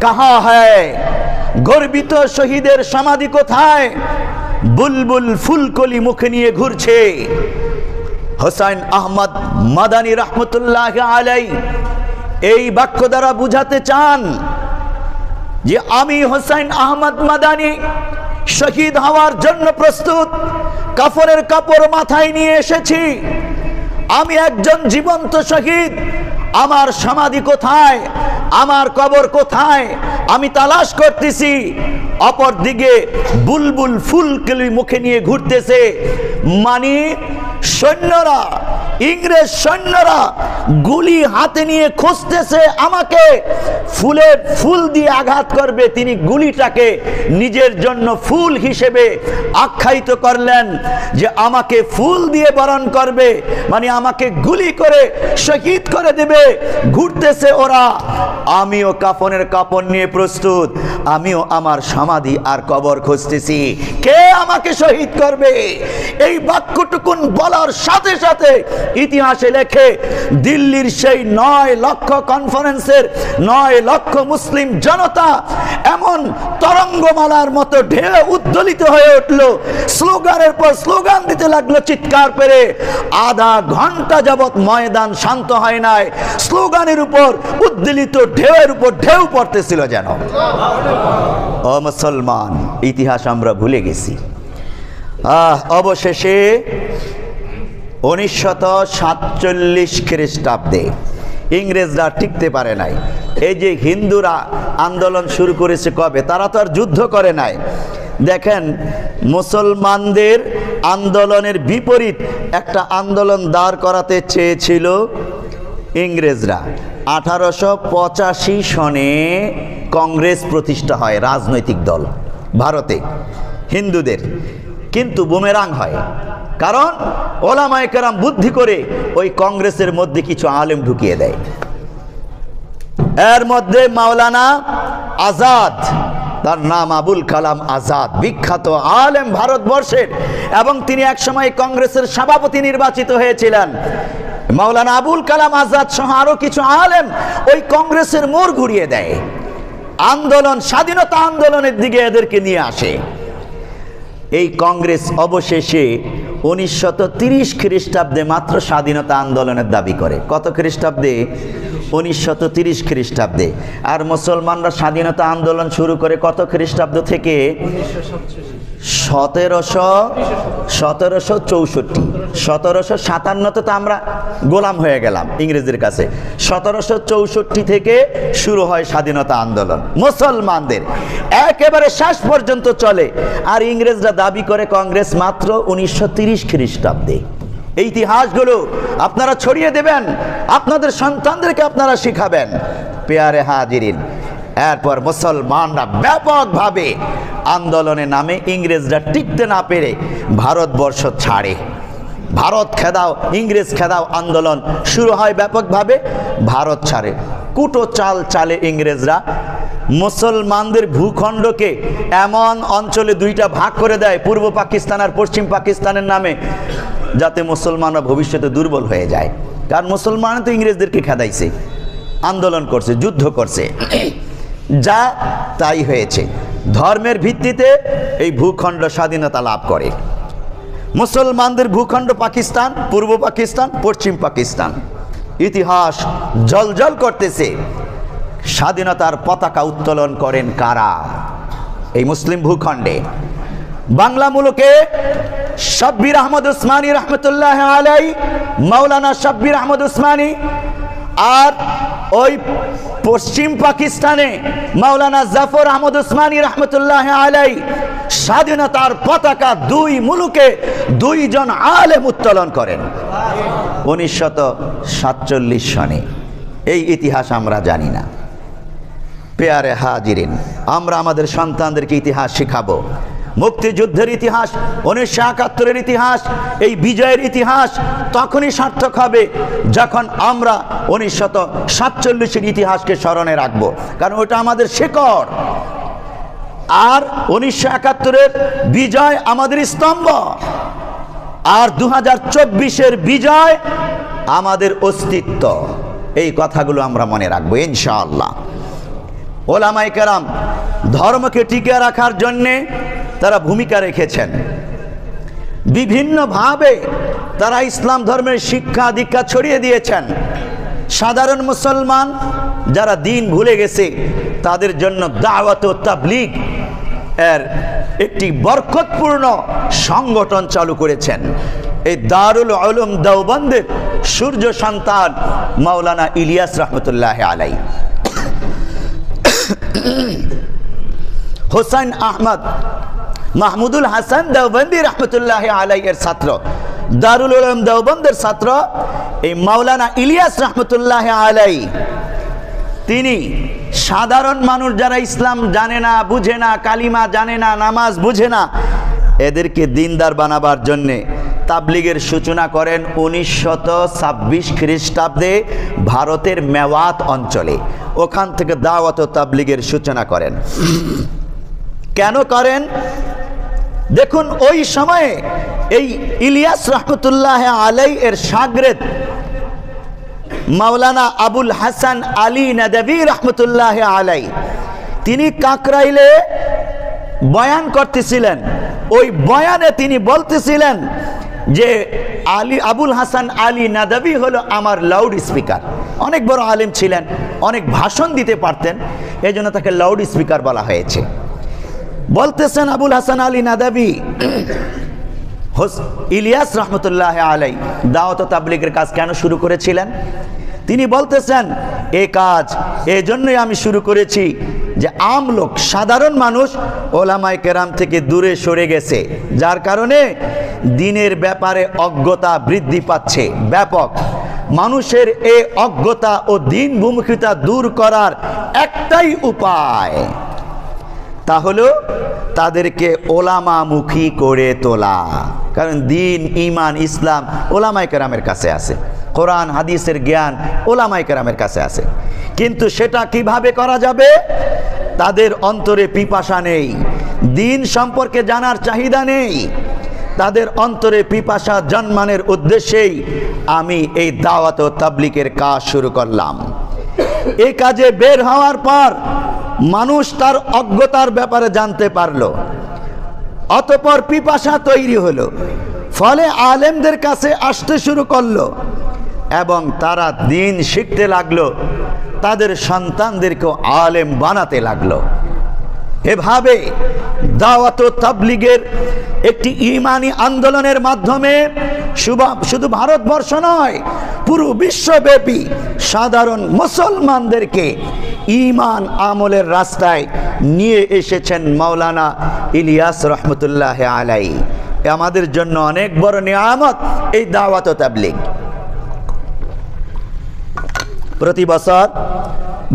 কাহা হ্যায়। গর্বিত শহীদের সমাধি কোথায়? বুলবুল ফুলকলি মুখে নিয়ে ঘুরছে। হুসাইন আহমদ মাদানী রহমতুল্লাহ আলাইহি এই বাক্য দ্বারা বুঝাতে চান যে আমি হুসাইন আহমদ মাদানী শহীদ হওয়ার জন্য প্রস্তুত, কাফনের কাপড় মাথায় নিয়ে এসেছি। আমি একজন জীবন্ত শহীদ। আমার সমাধি কোথায়? আমার কবর কোথায়? আমি তালাশ করতেছি। অপর দিকে বুলবুল ফুলকলি মুখে নিয়ে ঘুরতেছে, মানে সৈন্যরা ইংরেজ সৈন্যরা গুলি হাতে নিয়ে খুঁজতেছে আমাকে ফুল দিয়ে আঘাত করবে, তিনি গুলিটাকে নিজের জন্য ফুল হিসেবে আখ্যায়িত করলেন যে আমাকে ফুল দিয়ে বরণ করবে, মানে আমাকে গুলি করে শহীদ করে দেবে। ঘুরতেছে ওরা, আমিও কাফনের কাপড় নিয়ে প্রস্তুত, আমিও আমার সমাধি আর কবর খুঁজতেছি, কে আমাকে শহীদ করবে। এই বাক্যটুকুন বলার সাথে সাথে ইতিহাসে লেখে দিল্লির সেই 9 লক্ষ কনফারেন্সের 9 লক্ষ মুসলিম জনতা এমন তরঙ্গমালার মতো ঢেউ উদ্দোলিত হয়ে উঠল, স্লোগানের পর স্লোগান দিতে লাগলো চিৎকার করে। আধা ঘন্টা যাবত ময়দান শান্ত হয় নাই, স্লোগানের উপর উদ্দোলিত ঢেউয়ের উপর ঢেউ পড়তেছিল যেন। ও মুসলমান, ইতিহাস আমরা ভুলে গেছি। অবশেষে 1947 খ্রিস্টাব্দে ইংরেজরা টিকতে পারে নাই। এই যে হিন্দুরা আন্দোলন শুরু করেছে কবে, তারা তো আর যুদ্ধ করে নাই। দেখেন, মুসলমানদের আন্দোলনের বিপরীত একটা আন্দোলন দাঁড় করাতে চেয়েছিল ইংরেজরা। 1885 সনে কংগ্রেস প্রতিষ্ঠা হয়, রাজনৈতিক দল ভারতে হিন্দুদের, কিন্তু বুমেরাং হয়। কারণ ওলামায়ে কেরাম বুদ্ধি করে ওই কংগ্রেসের মধ্যে কিছু আলেম ঢুকিয়ে দেয়। এর মধ্যে মাওলানা আজাদ, তার নাম আবুল কালাম আজাদ, বিখ্যাত আলেম ভারতবর্ষের, এবং তিনি একসময় কংগ্রেসের সভাপতি নির্বাচিত হয়েছিলেন। মাওলানা আবুল কালাম আজাদ সহ আরো কিছু আলেম ওই কংগ্রেসের মোড় ঘুরিয়ে দেয়, আন্দোলন, স্বাধীনতা আন্দোলনের দিকে এদেরকে নিয়ে আসে। এই কংগ্রেস অবশেষে 1930 খ্রিস্টাব্দে মাত্র স্বাধীনতা আন্দোলনের দাবি করে। কত খ্রিস্টাব্দে? 1930 খ্রিস্টাব্দে। আর মুসলমানরা স্বাধীনতা আন্দোলন শুরু করে কত খ্রিস্টাব্দ থেকে? 1764। 1757 তো আমরা গোলাম হয়ে গেলাম ইংরেজদের কাছে। 1764 থেকে শুরু হয় স্বাধীনতা আন্দোলন মুসলমানদের, একেবারে শেষ পর্যন্ত চলে। আর ইংরেজরা দাবি করে কংগ্রেস মাত্র 1930 খ্রিস্টাব্দে। এই ইতিহাসগুলো আপনারা ছড়িয়ে দেবেন, আপনাদের সন্তানদেরকে আপনারা শিখাবেন। পেয়ারে হাজিরিন, এরপর মুসলমানরা ব্যাপকভাবে আন্দোলনে নামে। ইংরেজরা টিকতে না পেরে ভারতবর্ষ ছাড়ে। ভারত খেদাও, ইংরেজ খেদাও আন্দোলন শুরু হয় ব্যাপকভাবে, ভারত ছাড়ে। কুটো চাল চালে ইংরেজরা মুসলমানদের ভূখণ্ডকে এমন অঞ্চলে দুইটা ভাগ করে দেয়, পূর্ব পাকিস্তান আর পশ্চিম পাকিস্তানের নামে, যাতে মুসলমানরা ভবিষ্যতে দুর্বল হয়ে যায়। কারণ মুসলমান তো ইংরেজদেরকে খেদাইছে, আন্দোলন করছে, যুদ্ধ করছে, যা তাই হয়েছে। ধর্মের ভিত্তিতে এই ভূখণ্ড স্বাধীনতা লাভ করে। মুসলমানদের ভূখণ্ড পাকিস্তান, পূর্ব পাকিস্তান, পশ্চিম পাকিস্তান। ইতিহাস জ্বলজ্বল করতেছে। স্বাধীনতার পতাকা উত্তোলন করেন কারা? এই মুসলিম ভূখণ্ডে বাংলা মুলুকে শব্বির আহমদ উসমানী রহমতুল্লাহ আলাই, মাওলানা শব্বির আহমদ উসমানী, আর ওই পশ্চিম পাকিস্তানে মাওলানা জাফর আহমদ উসমানী রহমতুল্লাহ আলাই। স্বাধীনতার পতাকা দুই মুলুকে দুইজন আলেম উত্তোলন করেন 1947 সনে। এই ইতিহাস আমরা জানি না। পেয়ারে হাজিরিন, আমরা আমাদের সন্তানদেরকে ইতিহাস শিখাবো। মুক্তিযুদ্ধের ইতিহাস, 1971-এর ইতিহাস, এই বিজয়ের ইতিহাস তখনই সার্থক হবে যখন আমরা 1947-এর ইতিহাসকে স্মরণে রাখবো, কারণ ওটা আমাদের শিকড়। আর 1971-এর বিজয় আমাদের স্তম্ভ, আর 2024-এর বিজয় আমাদের অস্তিত্ব। এই কথাগুলো আমরা মনে রাখবো ইনশাআল্লাহ। ওলামায়ে কেরাম ধর্মকে টিকিয়ে রাখার জন্যে তারা ভূমিকা রেখেছেন। বিভিন্নভাবে তারা ইসলাম ধর্মের শিক্ষা দীক্ষা ছড়িয়ে দিয়েছেন। সাধারণ মুসলমান যারা দিন ভুলে গেছে তাদের জন্য দাওয়াত ও তাবলীগ এর একটি বরকতপূর্ণ সংগঠন চালু করেছেন। এই দারুল উলুম দেওবন্দের সূর্য সন্তান মাওলানা ইলিয়াস রহমতুল্লাহ আলাই, হোসেন আহমদ মাহমুদুল হাসান দেওবন্দি রহমতুল্লাহ আলাই এর ছাত্র দারুল উলুম দেওবন্দের ছাত্র এই মাওলানা ইলিয়াস রহমতুল্লাহ আলাই, তিনি সাধারণ মানুষ যারা ইসলাম জানে না, বুঝে না, কালিমা জানে না, নামাজ বুঝে না, এদেরকে দিনদার বানাবার জন্যে তাবলিগের সূচনা করেন 1926 খ্রিস্টাব্দে ভারতের মেওয়াত অঞ্চলে। ওখান থেকে দাওয়াত ও তাবলিগের সূচনা করেন। কেন করেন? দেখুন, ওই সময়ে এই ইলিয়াস রহমতুল্লাহ আলাই এর শাগরেদ মাওলানা আবুল হাসান আলী নদভী রহমতুল্লাহ আলাই, তিনি কাকরাইলে বয়ান করতেছিলেন। ওই বয়ানে তিনি বলতেছিলেন যে আবুল হাসান আলী নদভী হলো আমার লাউড স্পিকার। অনেক বড় আলেম ছিলেন, অনেক ভাষণ দিতে পারতেন, এই জন্য তাকে লাউড স্পিকার বলা হয়েছে। বলতেছেন আবুল হাসান আলী নদভী, ইলিয়াস রহমতুল্লাহ আলাই দাওয়াত ও তাবলীগের কাজ কেন শুরু করেছিলেন? তিনি বলতেছেন, এই কাজ এই জন্যই আমি শুরু করেছি যে আম লোক, সাধারণ মানুষ ওলামায়ে কেরাম থেকে দূরে সরে গেছে, যার কারণে দিনের ব্যাপারে অজ্ঞতা বৃদ্ধি পাচ্ছে ব্যাপক। মানুষের এই অজ্ঞতা ও দিন বিমুখিতা দূর করার একটাই উপায়, তা হলো তাদেরকে ওলামামুখী করে তোলা। কারণ দিন, ইমান, ইসলাম ওলামায়ে কেরামের কাছে আছে, কোরআন হাদিসের জ্ঞান ওলামায়ে কেরামের কাছে আছে। কিন্তু সেটা কিভাবে করা যাবে? তাদের অন্তরে পিপাসা নেই, দিন সম্পর্কে জানার চাহিদা নেই। তাদের অন্তরে পিপাসা জন্মানোর উদ্দেশ্যেই আমি এই দাওয়াত ও তাবলীগের কাজ শুরু করলাম। এই কাজে বের হওয়ার পর মানুষ তার অজ্ঞতার ব্যাপারে জানতে পারলো, অতঃপর পিপাসা তৈরি হলো, ফলে আলেমদের কাছে আসতে শুরু করলো এবং তারা দিন শিখতে লাগলো, তাদের সন্তানদেরকেও আলেম বানাতে লাগলো। এভাবে দাওয়াত ও তাবলীগের একটি ঈমানি আন্দোলনের মাধ্যমে শুধু ভারতবর্ষ নয়, পুরো বিশ্বব্যাপী সাধারণ মুসলমানদেরকে ঈমান আমলের রাস্তায় নিয়ে এসেছেন মাওলানা ইলিয়াস রহমতুল্লাহ আলাই। আমাদের জন্য অনেক বড় নিয়ামত এই দাওয়াত ও তাবলীগ। প্রতি বছর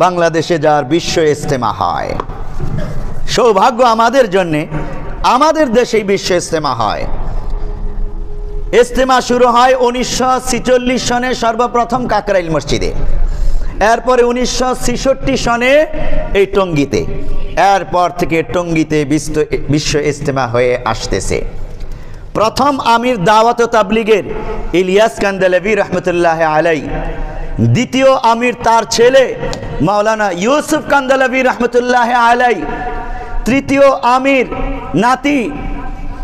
বাংলাদেশে যার বিশ্ব ইজতেমা হয়, সৌভাগ্য আমাদের জন্যে আমাদের দেশেই বিশ্ব ইজতেমা হয়। ইজতেমা শুরু হয় 1946 সনে সর্বপ্রথম কাকরাইল মসজিদে, এরপরে 1966 সনে এই টঙ্গীতে, এরপর থেকে টঙ্গীতে বিশ্ব ইজতেমা হয়ে আসতেছে। প্রথম আমির দাওয়াত ও তাবলীগের ইলিয়াস কান্দালভী রহমতুল্লাহ আলাই, দ্বিতীয় আমির তার ছেলে মাওলানা ইউসুফ কান্দালভী রহমতুল্লাহ আলাই, তৃতীয় আমির নাতি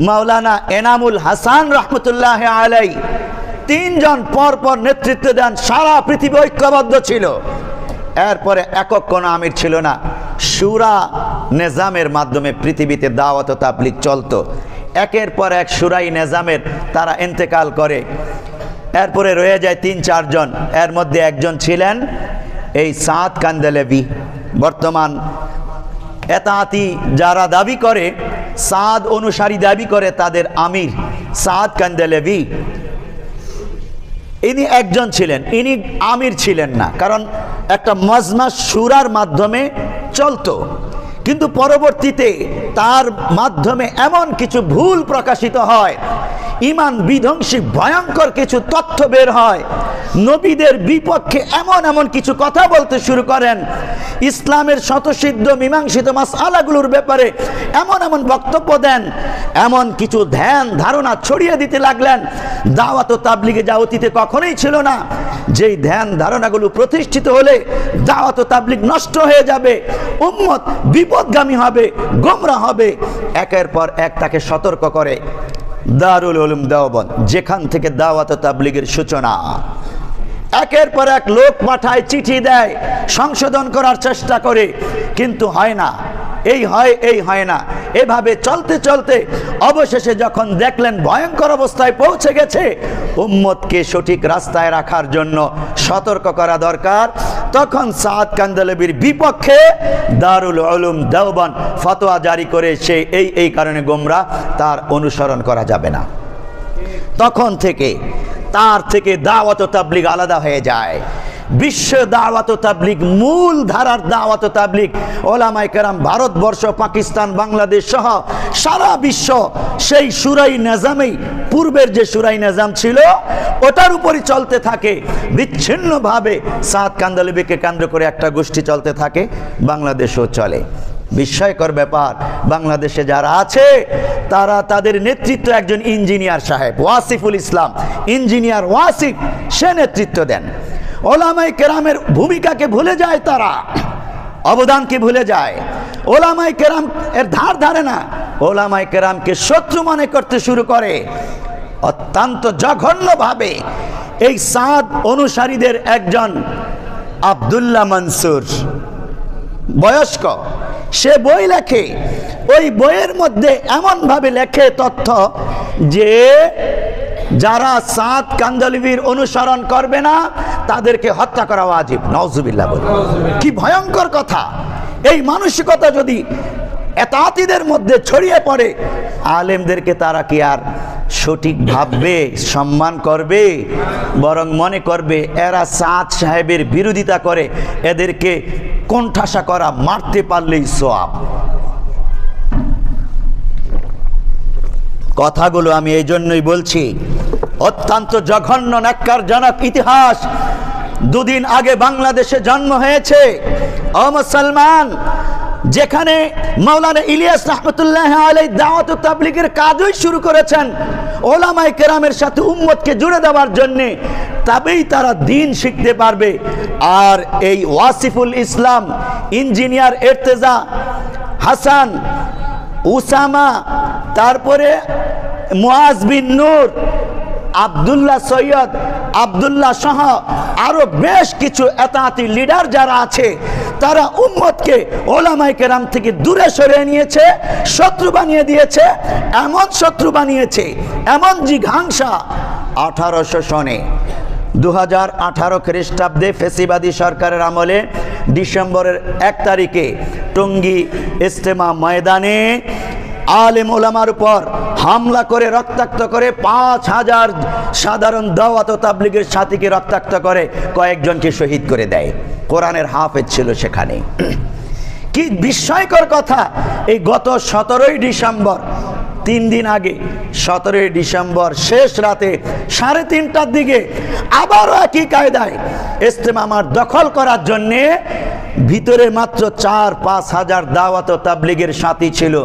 মাওলানা এনামুল হাসান রহমতুল্লাহ আলাই। তিনজন পরপর নেতৃত্ব দেন, সারা পৃথিবী ঐক্যবদ্ধ ছিল। এরপরে একক কোনো আমির ছিল না, শুরা নিজামের মাধ্যমে পৃথিবীতে দাওয়াত ও তাবলীগ চলতো। একের পর এক শুরাই নিজামের তারা ইন্তেকাল করে, এরপরে রয়ে যায় 3-4 জন। এর মধ্যে একজন ছিলেন এই সাদ কান্দালভী। বর্তমান এতাতি যারা দাবি করে, সাদ অনুসারী দাবি করে, তাদের আমির সাদ কান্দালভী, ইনি একজন ছিলেন। ইনি আমির ছিলেন না, কারণ একটা মজমা শুরার মাধ্যমে চলতো। কিন্তু পরবর্তীতে তার মাধ্যমে এমন কিছু ভুল প্রকাশিত হয়, ঈমান বিধ্বংসী ভয়ঙ্কর কিছু তথ্য বের হয়, নবীদের বিপক্ষে এমন এমন কিছু কথা বলতে শুরু করেন, ইসলামের স্বতঃসিদ্ধ মীমাংসিত মাসআলাগুলোর ব্যাপারে এমন এমন বক্তব্য দেন, এমন কিছু ধ্যান ধারণা ছড়িয়ে দিতে লাগলেন দাওয়াত ও তাবলীগে যা অতীতে কখনোই ছিল না। যেই ধ্যান ধারণাগুলো প্রতিষ্ঠিত হলে দাওয়াত ও তাবলীগ নষ্ট হয়ে যাবে, উম্মত বিপদগামী হবে, গোমরাহ হবে। একের পর এক তাকে সতর্ক করে দারুল উলুম দেওবন্দ, যেখান থেকে দাওয়াত ও তাবলীগের সূচনা। একের পর এক লোক পাঠায়, চিঠি দেয়, সংশোধন করার চেষ্টা করে, কিন্তু হয় না, এই হয় এই হয় না। এভাবে চলতে চলতে অবশেষে যখন দেখলেন ভয়ঙ্কর অবস্থায় পৌঁছে গেছে, উম্মতকে সঠিক রাস্তায় রাখার জন্য সতর্ক করা দরকার, তখন সাদ কান্দালভীর বিপক্ষে দারুল উলুম দেওবন্দ ফতোয়া জারি করে সে এই কারণে গোমরা, তার অনুসরণ করা যাবে না। তখন থেকে তার থেকে দাওয়াত ও তাবলীগ আলাদা হয়ে যায়। বিশ্ব দাওয়াত ও তাবলীগ, মূল ধারার দাওয়াত ও তাবলীগ ওলামায়ে কেরাম ভারতবর্ষ, পাকিস্তান, বাংলাদেশ সহ সারা বিশ্ব সেই শুরাই নিজামেই, পূর্বের যে শুরাই নিজাম ছিল ওটার উপরই চলতে থাকে। বিচ্ছিন্নভাবে সাদ কান্দালিবিকে কেন্দ্র করে একটা গোষ্ঠী চলতে থাকে, বাংলাদেশও চলে। বিস্ময়কর ব্যাপার, বাংলাদেশে যারা আছে তারা, তাদের নেতৃত্ব একজন ইঞ্জিনিয়ার সাহেব, ওয়াসিফুল ইসলাম, ইঞ্জিনিয়ার ওয়াসিফ, সে নেতৃত্ব দেন। ওলামায়ে কেরামের ভূমিকাকে ভুলে যায় তারা, অবদানকে ভুলে যায়। ওলামায়ে কেরাম এর ধার ধারে না, ওলামায়ে কেরামকে শত্রু মনে করতে শুরু করে। অত্যন্ত জঘন্যভাবে এই সাদ অনুসারীদের একজন আব্দুল্লাহ মনসুর, বয়স্ক, সে বই লেখে। ওই বইয়ের মধ্যে এমনভাবে লেখে তথ্য যে যারা সাদ কান্দালিবির অনুসরণ করবে না তাদেরকে হত্যা করা ওয়াজিব। নাউজুবিল্লাহ বলে, কি ভয়ঙ্কর কথা! এই মানসিকতা যদি এতাতিদের মধ্যে ছড়িয়ে পড়ে, আলেমদেরকে তারা কি আর সঠিক ভাববে, সম্মান করবে? বরং মনে করবে এরা সাদ সাহেবের বিরোধিতা করে, এদেরকে কোণঠাসা করা, মারতে পারলেই সওয়াব। কথাগুলো আমি এই জন্যই বলছি, অত্যন্ত জঘন্য ন্যাক্কারজনক ইতিহাস। দুদিন আগে বাংলাদেশে জন্ম হয়েছে ও মুসলমান, যেখানে মাওলানা ইলিয়াস রহমতুল্লাহ আলাইহি দাওয়াত ও তাবলীগের কাজই শুরু করেছেন ওলামায়ে কেরামের সাথে উম্মতকে জুড়ে দেওয়ার জন্য, তবেই তারা দ্বীন শিখতে পারবে। আর এই ওয়াসিফুল ইসলাম, ইঞ্জিনিয়ার ইরতেজা হাসান, উসামা, তারপরে মুআজ বিন নূর, আব্দুল্লাহ সৈয়দ, আব্দুল্লাহ সহ আরো বেশ কিছু এতাতি লিডার যারা আছে, তারা উম্মতকে ওলামায়ে কেরাম থেকে দূরে সরিয়ে নিয়েছে, শত্রু বানিয়ে দিয়েছে। এমন শত্রু বানিয়েছে, এমন জিঘাংসা। 1800 সনে 2018 খ্রিস্টাব্দে ফেসিবাদী সরকারের আমলে ডিসেম্বরের 1 তারিখে টঙ্গী ইজতেমা ময়দানে আলেম ওলামার উপর হামলা করে, রক্তাক্ত করে, 5000 সাধারণ দাওয়াত ও তাবলীগের সাথীকে রক্তাক্ত করে, কয়েকজনকে শহীদ করে দেয়। কোরআনের হাফেজ ছিল সেখানে। কি বিস্ময়কর কথা! এই গত 17ই ডিসেম্বর, 3 দিন আগে 17ই ডিসেম্বর শেষ রাতে 3:30টার দিকে আবারও একই কায়দায় ইজতেমা মাঠ দখল করার জন্যে ভিতরে মাত্র 4-5 হাজার দাওয়াত ও তাবলীগের সাথী ছিল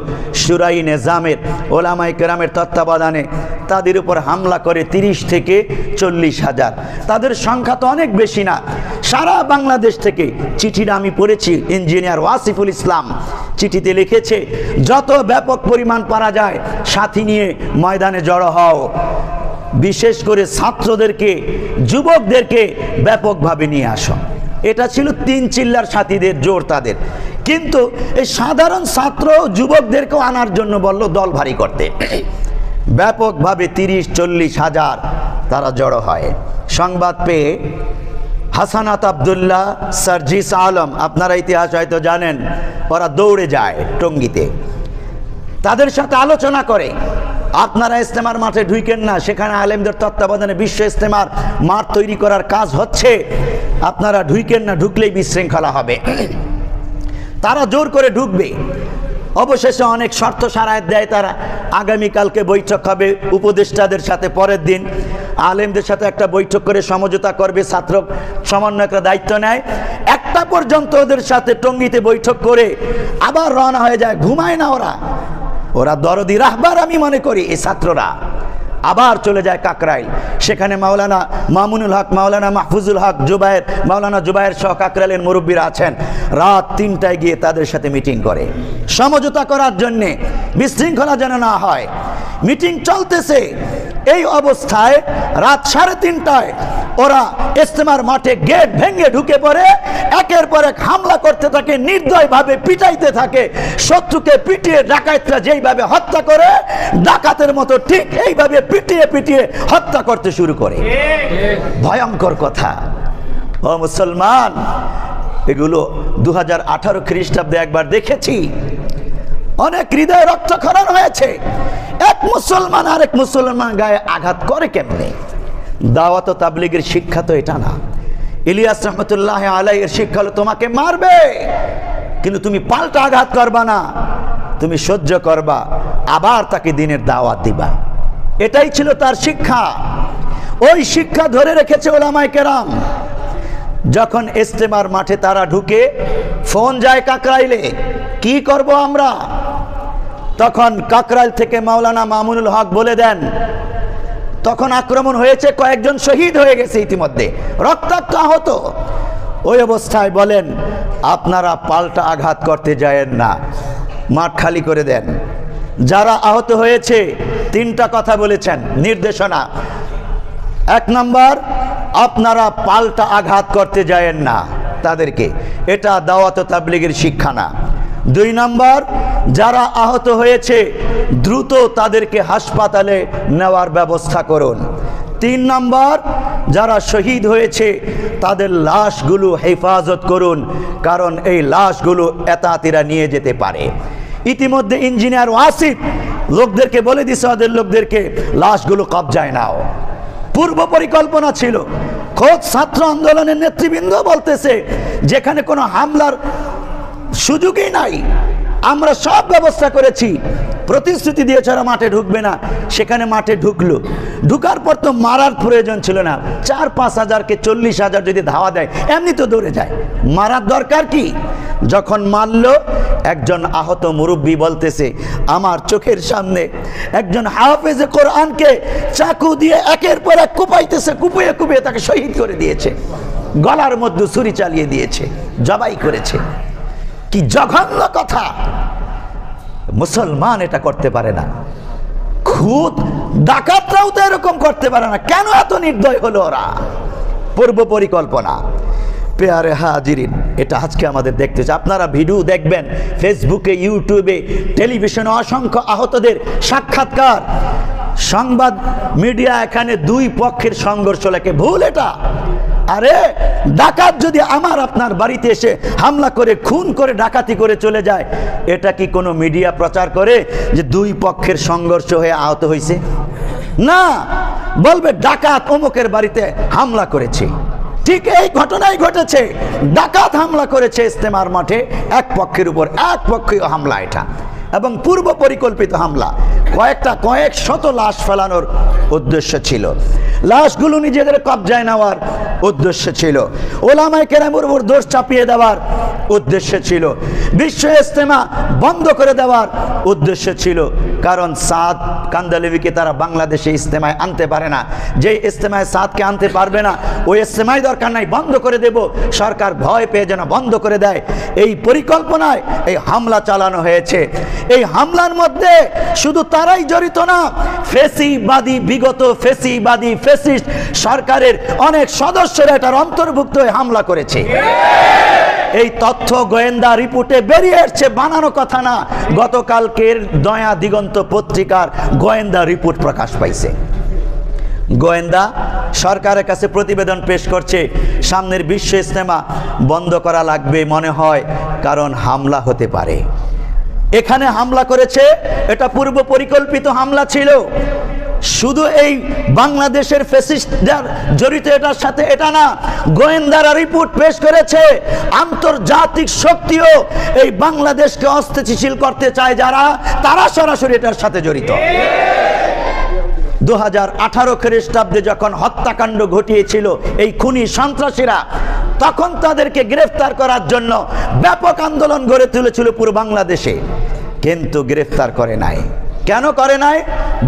শুরাই নিজামের, ওলামায়ে কেরামের তত্ত্বাবধানে। তাদের উপর হামলা করে 30 থেকে 40 হাজার। তাদের সংখ্যা তো অনেক বেশি না। সারা বাংলাদেশ থেকে চিঠিটা আমি পড়েছি, ইঞ্জিনিয়ার ওয়াসিফুল ইসলাম চিঠিতে লিখেছে, যত ব্যাপক পরিমাণ পারা যায় সাথী নিয়ে ময়দানে জড়ো হও, বিশেষ করে ছাত্রদেরকে, যুবকদেরকে ব্যাপকভাবে নিয়ে আসো। এটা ছিল 3 চিল্লার সাথীদের জোর তাদের। কিন্তু এই সাধারণ ছাত্র যুবকদেরকেও আনার জন্য বলল দল ভারী করতে। ব্যাপকভাবে 30-40 হাজার তারা জড়ো হয়। সংবাদ পেয়ে হাসানাত আব্দুল্লাহ, সার্জিস আলম, আপনারা ইতিহাস হয়তো জানেন, ওরা দৌড়ে যায় টঙ্গীতে, তাদের সাথে আলোচনা করে, আপনারা ইজতেমার মাঠে ঢুকেন না, সেখানে আলেমদের তত্ত্বাবধানে বিশ্ব ইজতেমার মাঠ তৈরি করার কাজ হচ্ছে, আপনারা ঢুকেন না, ঢুকলেই বিশৃঙ্খলা হবে। তারা জোর করে ঢুকবে। অবশেষে অনেক শর্ত সারায়াত দেয় তারা। আগামীকালকে বৈঠক হবে উপদেষ্টাদের সাথে, পরের দিন আলেমদের সাথে একটা বৈঠক করে সমঝোতা করবে, ছাত্র সমন্বয়করা দায়িত্ব নেয়। 1টা পর্যন্ত ওদের সাথে টঙ্গীতে বৈঠক করে আবার রওনা হয়ে যায়। ঘুমায় না ওরা দরদি রাহবার আমি মনে করি। এই ছাত্ররা আবার চলে যায় কাকরাইল, সেখানে মাওলানা মামুনুল হক, মাওলানা মাহফুজুল হক, জুবায়ের, মাওলানা জুবায়ের সহ কাকরাইলের মুরব্বীরা আছেন। রাত 3টায় গিয়ে তাদের সাথে মিটিং করে সমঝোতা করার জন্যে, বিশৃঙ্খলা যেন না হয়। মিটিং চলতেছে, এই অবস্থায় রাত 3:30টায় ওরা ইজতেমার মাঠে গেট ভেঙে ঢুকে পড়ে, একের পর এক হামলা করতে থাকে, নির্দয়ভাবে পিটাইতে থাকে। শত্রুকে পিটিয়ে ডাকাতরা যেইভাবে হত্যা করে, ডাকাতের মতো ঠিক এইভাবে পিটিয়ে পিটিয়ে হত্যা করতে শুরু করে। ভয়ঙ্কর কথা ও মুসলমান, এগুলো 2018 খ্রিস্টাব্দে একবার দেখেছি। অনেক হৃদয় রক্তক্ষরণ হয়েছে। এক মুসলমান আরেক মুসলমান গায়ে আঘাত করে কেমনে? দাওয়াত ও তাবলীগের শিক্ষা তো এটা না। ইলিয়াস রহমতুল্লাহ আলাইহির শিক্ষা হলো তোমাকে মারবে, কিন্তু তুমি পাল্টা আঘাত করবা না, তুমি সহ্য করবা, আবার তাকে দিনের দাওয়াত দিবা। এটাই ছিল তার শিক্ষা। ওই শিক্ষা ধরে রেখেছে ওলামায়ে কেরাম। যখন ইজতেমার মাঠে তারা ঢুকে, ফোন যায় কাকরাইলে, কি করব আমরা? তখন কাকরাইল থেকে মাওলানা মামুনুল হক বলে দেন, তখন আক্রমণ হয়েছে, কয়েকজন শহীদ হয়ে গেছে ইতিমধ্যে, রক্তাক্ত আহত। ওই অবস্থায় বলেন, আপনারা পাল্টা আঘাত করতে যায়েন না, মাঠ খালি করে দেন। যারা আহত হয়েছে তিনটা কথা বলেছেন নির্দেশনা। এক নম্বর, আপনারা পাল্টা আঘাত করতে যায়েন না তাদেরকে, এটা দাওয়াত ও তাবলীগের শিক্ষা না। দুই নম্বর, যারা আহত হয়েছে দ্রুত তাদেরকে হাসপাতালে নেওয়ার ব্যবস্থা করুন। তিন নম্বর, যারা শহীদ হয়েছে তাদের লাশগুলো হেফাজত করুন, কারণ এই লাশগুলো এতাতিরা নিয়ে যেতে পারে। ইতিমধ্যে ইঞ্জিনিয়ার ওয়াসিফ লোকদেরকে বলে দিছে, ওদের লোকদেরকে লাশগুলো কবজায় নাও। পূর্ব পরিকল্পনা ছিল। খোদ ছাত্র আন্দোলনের নেতৃবৃন্দ বলতেছে, যেখানে কোনো হামলার সুযোগই নাই, আমরা সব ব্যবস্থা করেছি। প্রতিশ্রুতি দিয়েছে ওরা মাঠে ঢুকবে না, সেখানে মাঠে ঢুকলো। ঢুকার পর তো মারার প্রয়োজন ছিল না, 4-5 হাজারকে 40,000 যদি ধাওয়া দেয় এমনি তো দৌড়ে যায়, মারার দরকার কি? যখন মারল, একজন আহত মুরব্বী বলতেছে, আমার চোখের সামনে একজন হাফেজে কোরআনকে চাকু দিয়ে একের পর এক কুপাইতেছে, কুপিয়ে কুপিয়ে তাকে শহীদ করে দিয়েছে, গলার মধ্যে ছুরি চালিয়ে দিয়েছে, জবাই করেছে। কি জঘন্য কথা! মুসলমান এটা করতে পারে না, খুদ ডাকাতরাও তো এরকম করতে পারে না। কেন এত নির্দয় হলো ওরা? পূর্ব পরিকল্পনা। পেয়ারে হাজিরিন, এটা আজকে আমাদের দেখতে চাই। আপনারা ভিডিও দেখবেন ফেসবুকে, ইউটিউবে, টেলিভিশনে অসংখ্য আহতদের সাক্ষাৎকার। সংবাদ মিডিয়া এখানে দুই পক্ষের সংঘর্ষ লেখে, ভুল এটা। আরে ডাকাত যদি আমার আপনার বাড়িতে এসে হামলা করে খুন করে ডাকাতি করে চলে যায়, এটা কি কোনো মিডিয়া প্রচার করে যে দুই পক্ষের সংঘর্ষ হয়ে আহত হয়েছে? না, বলবে ডাকাত অমুকের বাড়িতে হামলা করেছে। ঠিক এই ঘটনাই ঘটেছে, ডাকাত হামলা করেছে ইজতেমার মাঠে, এক পক্ষের উপর এক পক্ষীয় হামলা এটা, এবং পূর্ব পরিকল্পিত হামলা। কয়েক শত লাশ ফেলানোর উদ্দেশ্য ছিল, লাশগুলো নিজেদের কবজায় নেওয়ার উদ্দেশ্য ছিল, ওলামায়ে কেরামের উপর দোষ চাপিয়ে দেওয়ার উদ্দেশ্য ছিল, বিশ্ব ইজতেমা বন্ধ করে দেওয়ার উদ্দেশ্য ছিল। কারণ সাদ কান্দালিবিকে তারা বাংলাদেশে ইজতেমায় আনতে পারে না, যে ইজতেমায় সাদকে আনতে পারবে না, ওই ইজতেমায় দরকার নাই, বন্ধ করে দেব। সরকার ভয় পেয়ে যেন বন্ধ করে দেয়, এই পরিকল্পনায় এই হামলা চালানো হয়েছে। এই হামলার মধ্যে শুধু তারাই জড়িত না, ফেসিবাদী, বিগত ফেসিবাদী ফেসিস্ট সরকারের অনেক সদস্যরা এটার অন্তর্ভুক্ত হয়ে হামলা করেছে। এই তথ্য গোয়েন্দা রিপোর্টে বেরিয়ে এসেছে, বানানো কথা না। গতকালকের দয়া দিগন্ত পত্রিকার গোয়েন্দা রিপোর্ট প্রকাশ পাইছে। গোয়েন্দা সরকারের কাছে প্রতিবেদন পেশ করছে, সামনের বিশ্ব ইজতেমা বন্ধ করা লাগবে মনে হয়, কারণ হামলা হতে পারে। এখানে হামলা করেছে, এটা পূর্ব পরিকল্পিত হামলা ছিল। শুধু এই বাংলাদেশের ফ্যাসিস্টরা জড়িত এটার সাথে এটা না, গোয়েন্দারা রিপোর্ট পেশ করেছে আন্তর্জাতিক শক্তিও এই বাংলাদেশকে অস্থিতিশীল করতে চায় যারা, তারা সরাসরি এটার সাথে জড়িত। 2018 খ্রিস্টাব্দে যখন হত্যাকাণ্ড ঘটিয়েছিল এই খুনি সন্ত্রাসীরা, তখন তাদেরকে গ্রেফতার করার জন্য ব্যাপক আন্দোলন গড়ে তুলেছিল পুরো বাংলাদেশে, কিন্তু গ্রেফতার করে নাই। কেন করে নাই?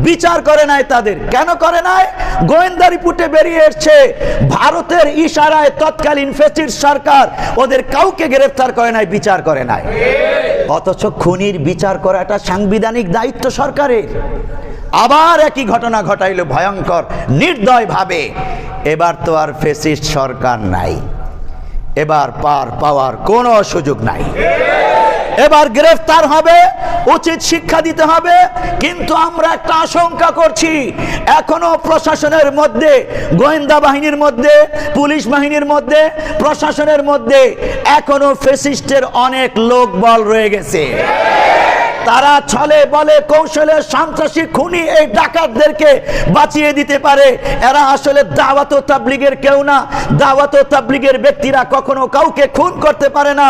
বিচার করে নাই তাদের। কেন করে নাই? গোয়েন্দা রিপোর্টে বেরিয়ে এসেছে ভারতের ইশারায় তৎকালীন ফ্যাসিস্ট সরকার ওদের কাউকে গ্রেফতার করে নাই, বিচার করে নাই। অথচ খুনির বিচার করাটা সাংবিধানিক দায়িত্ব সরকারের। আবার একই ঘটনা ঘটাইল ভয়ঙ্কর নির্দয় ভাবে। এবার তো আর ফ্যাসিস্ট সরকার নাই, এবার পার পাওয়ার কোনো সুযোগ নাই। এবার গ্রেফতার হবে, উচিত শিক্ষা দিতে হবে। কিন্তু আমরা একটা আশঙ্কা করছি, এখনো প্রশাসনের মধ্যে, গোয়েন্দা বাহিনীর মধ্যে, পুলিশ বাহিনীর মধ্যে, প্রশাসনের মধ্যে এখনো ফ্যাসিস্টের অনেক লোক বল রয়ে গেছে। তারা ছলে বলে কৌশলে সন্ত্রাসী খুনি এই ডাকাতদেরকে বাঁচিয়ে দিতে পারে। এরা আসলে দাওয়াত ও তাবলীগের কেউ না। দাওয়াত ও তাবলীগের ব্যক্তিরা কখনো কাউকে খুন করতে পারে না।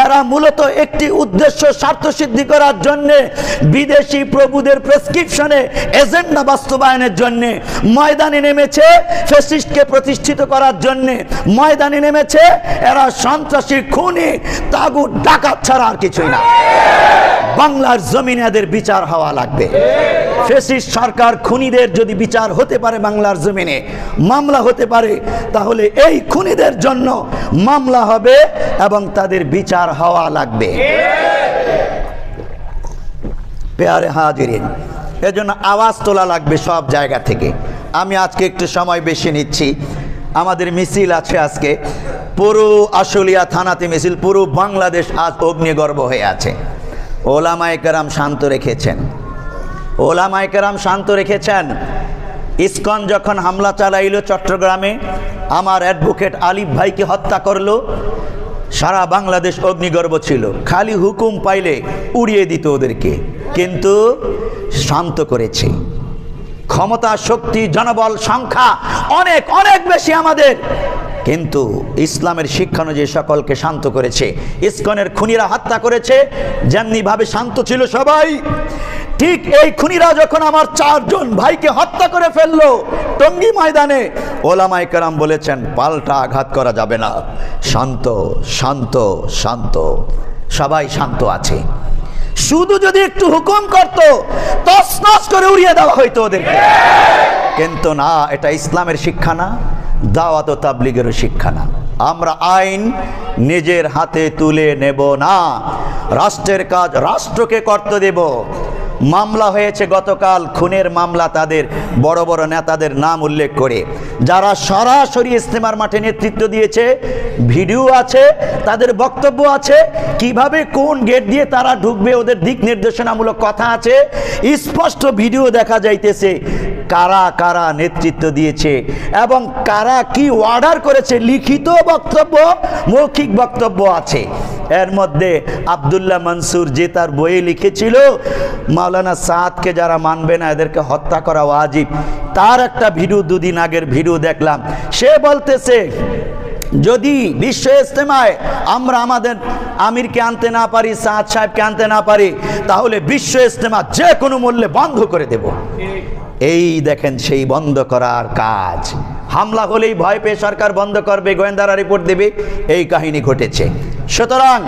এরা মূলত একটি উদ্দেশ্য স্বার্থ সিদ্ধি করার জন্য বিদেশি প্রভুদের প্রেসক্রিপশনে এজেন্ডা বাস্তবায়নের জন্য ময়দানে নেমেছে, ফ্যাসিস্টকে প্রতিষ্ঠিত করার জন্য ময়দানে নেমেছে। এরা সন্ত্রাসী খুনি তাগুত ডাকাত ছাড়া আর কিছুই না। বাংলার জমিনে এদের বিচার হওয়া লাগবে। ফ্যাসিস্ট সরকার খুনিদের যদি বিচার হতে পারে, বাংলার জমিনে মামলা হতে পারে, তাহলে এই খুনিদের জন্য মামলা হবে এবং তাদের বিচার হওয়া লাগবে। পেয়ারে হাজিরিন, এজন্য আওয়াজ তোলা লাগবে সব জায়গা থেকে। আমি আজকে একটু সময় বেশি নিচ্ছি। আমাদের মিছিল আছে আজকে, পুরো আশুলিয়া থানাতে মিছিল, পুরো বাংলাদেশ আজ অগ্নিগর্ভ হয়ে আছে। ওলামায়ে কেরাম শান্ত রেখেছেন, ওলামায়ে কেরাম শান্ত রেখেছেন। ইসকন যখন হামলা চালাইল চট্টগ্রামে, আমার অ্যাডভোকেট আলিফ ভাইকে হত্যা করলো, সারা বাংলাদেশ অগ্নিগর্ভ ছিল। খালি হুকুম পাইলে উড়িয়ে দিত ওদেরকে, কিন্তু শান্ত করেছে। ক্ষমতা, শক্তি, জনবল, সংখ্যা অনেক অনেক বেশি আমাদের, কিন্তু ইসলামের শিক্ষা অনুযায়ী সকলকে শান্ত করেছে। ইসকনের খুনিরা হত্যা করেছে, যেমনিভাবে শান্ত ছিল সবাই, ঠিক এই খুনিরা যখন আমার 4 জন ভাইকে হত্যা করে ফেললো টঙ্গী ময়দানে, ওলামায়ে কেরাম বলেছেন পাল্টা আঘাত করা যাবে না, শান্ত শান্ত শান্ত। সবাই শান্ত আছে। শুধু যদি একটু হুকুম করত, তছনছ করে উড়িয়ে দেওয়া হইতো ওদেরকে, কিন্তু না, এটা ইসলামের শিক্ষা না, দাওয়াত ও তাবলীগেরও শিক্ষা না। আমরা আইন নিজের হাতে তুলে নেব না, রাষ্ট্রের কাজ রাষ্ট্রকে করতে দেব। মামলা হয়েছে গতকাল, খুনের মামলা, তাদের বড় বড় নেতাদের নাম উল্লেখ করে, যারা সরাসরি ইজতেমার মাঠে নেতৃত্ব দিয়েছে, ভিডিও আছে, তাদের বক্তব্য আছে, কিভাবে কোন গেট দিয়ে তারা ঢুকবে ওদের দিক নির্দেশনামূলক কথা আছে, স্পষ্ট ভিডিও দেখা যাইতেছে কারা কারা নেতৃত্ব দিয়েছে এবং কারা কি অর্ডার করেছে। লিখিত বক্তব্য, মৌখিক বক্তব্য আছে। এর মধ্যে আব্দুল্লাহ মনসুর যে তার বইয়ে লিখেছিল মাওলানা সাদকে যারা মানবে না এদেরকে হত্যা করা ওয়াজিব, তার একটা ভিডিও 2 দিন আগের ভিডিও দেখলাম। সে বলতেছে যদি বিশ্ব ইজতেমায় আমরা আমাদের আমিরকে আনতে না পারি, সাদ সাহেবকে আনতে না পারি, তাহলে বিশ্ব ইজতেমা যে কোনো মূল্যে বন্ধ করে দেব। এই দেখেন সেই বন্ধ করার কাজ। হামলা হলেই ভয় পেয়ে সরকার বন্ধ করবে, গোয়েন্দারা রিপোর্ট দেবে, এই কাহিনী ঘটেছে। সুতরাং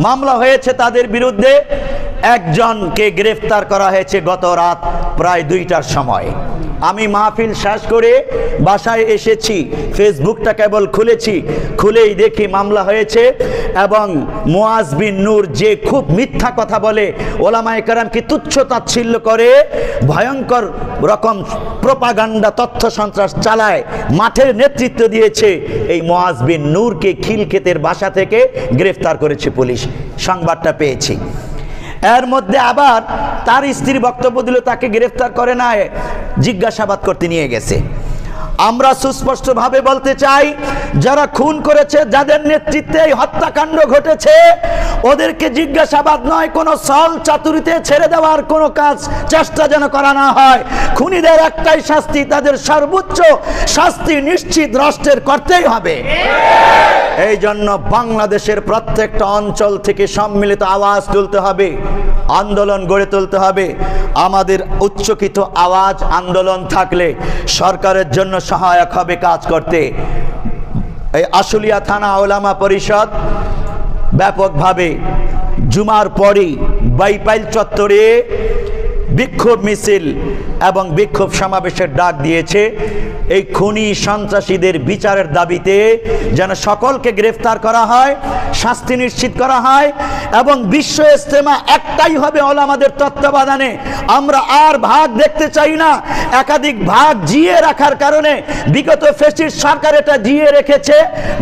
মামলা হয়েছে তাদের বিরুদ্ধে। একজনকে গ্রেফতার করা হয়েছে গত রাত প্রায় 2টার সময়। আমি মাহফিল শেষ করে বাসায় এসেছি, ফেসবুকটা কেবল খুলেছি, খুলেই দেখি মামলা হয়েছে। এবং মুয়াজ বিন নূর যে খুব মিথ্যা কথা বলে, ওলামায়ে কেরামকে তুচ্ছ তাচ্ছিল্য করে, ভয়ঙ্কর রকম প্রোপাগান্ডা তথ্য সন্ত্রাস চালায়, মাঠের নেতৃত্ব দিয়েছে, এই মুয়াজ বিন নূরকে খিলক্ষেতের বাসা থেকে গ্রেফতার করেছে পুলিশ, সংবাদটা পেয়েছি। এর মধ্যে আবার তার স্ত্রী বক্তব্য দিল তাকে গ্রেফতার করে না, জিজ্ঞাসাবাদ করতে নিয়ে গেছে। আমরা সুস্পষ্টভাবে বলতে চাই, যারা খুন করেছে, যাদের নেতৃত্বে এই হত্যাকাণ্ড ঘটেছে, ওদেরকে জিজ্ঞাসাবাদ নয়, কোনো ছল চাতুরিতে ছেড়ে দেওয়ার কোনো কাজ চেষ্টা যেন করা না হয়। খুনিদের একটাই শাস্তি, তাদের সর্বোচ্চ শাস্তি নিশ্চিত রাষ্ট্রের করতেই হবে। এই জন্য বাংলাদেশের প্রত্যেকটা অঞ্চল থেকে সম্মিলিত আওয়াজ তুলতে হবে, আন্দোলন গড়ে তুলতে হবে। আমাদের উচ্চকিত আওয়াজ, আন্দোলন থাকলে সরকারের জন্য সহায়ক হবে কাজ করতে। এই আশুলিয়া থানা ওলামা পরিষদ ব্যাপকভাবে জুমার পরই বাইপাইল চত্বরে বিক্ষোভ মিছিল এবং বিক্ষোভ সমাবেশের ডাক দিয়েছে। এই খুনি সন্ত্রাসীদের বিচারের দাবিতে যেন সকলকে গ্রেফতার করা হয়, শাস্তি নিশ্চিত করা হয় এবং বিশ্ব ইজতেমা একটাই হবে ওলামাদের তত্ত্বাবধানে। আমরা আর ভাগ দেখতে চাই না। একাধিক ভাগ জিয়ে রাখার কারণে বিগত ফ্যাসিস্ট সরকার এটা জিয়ে রেখেছে,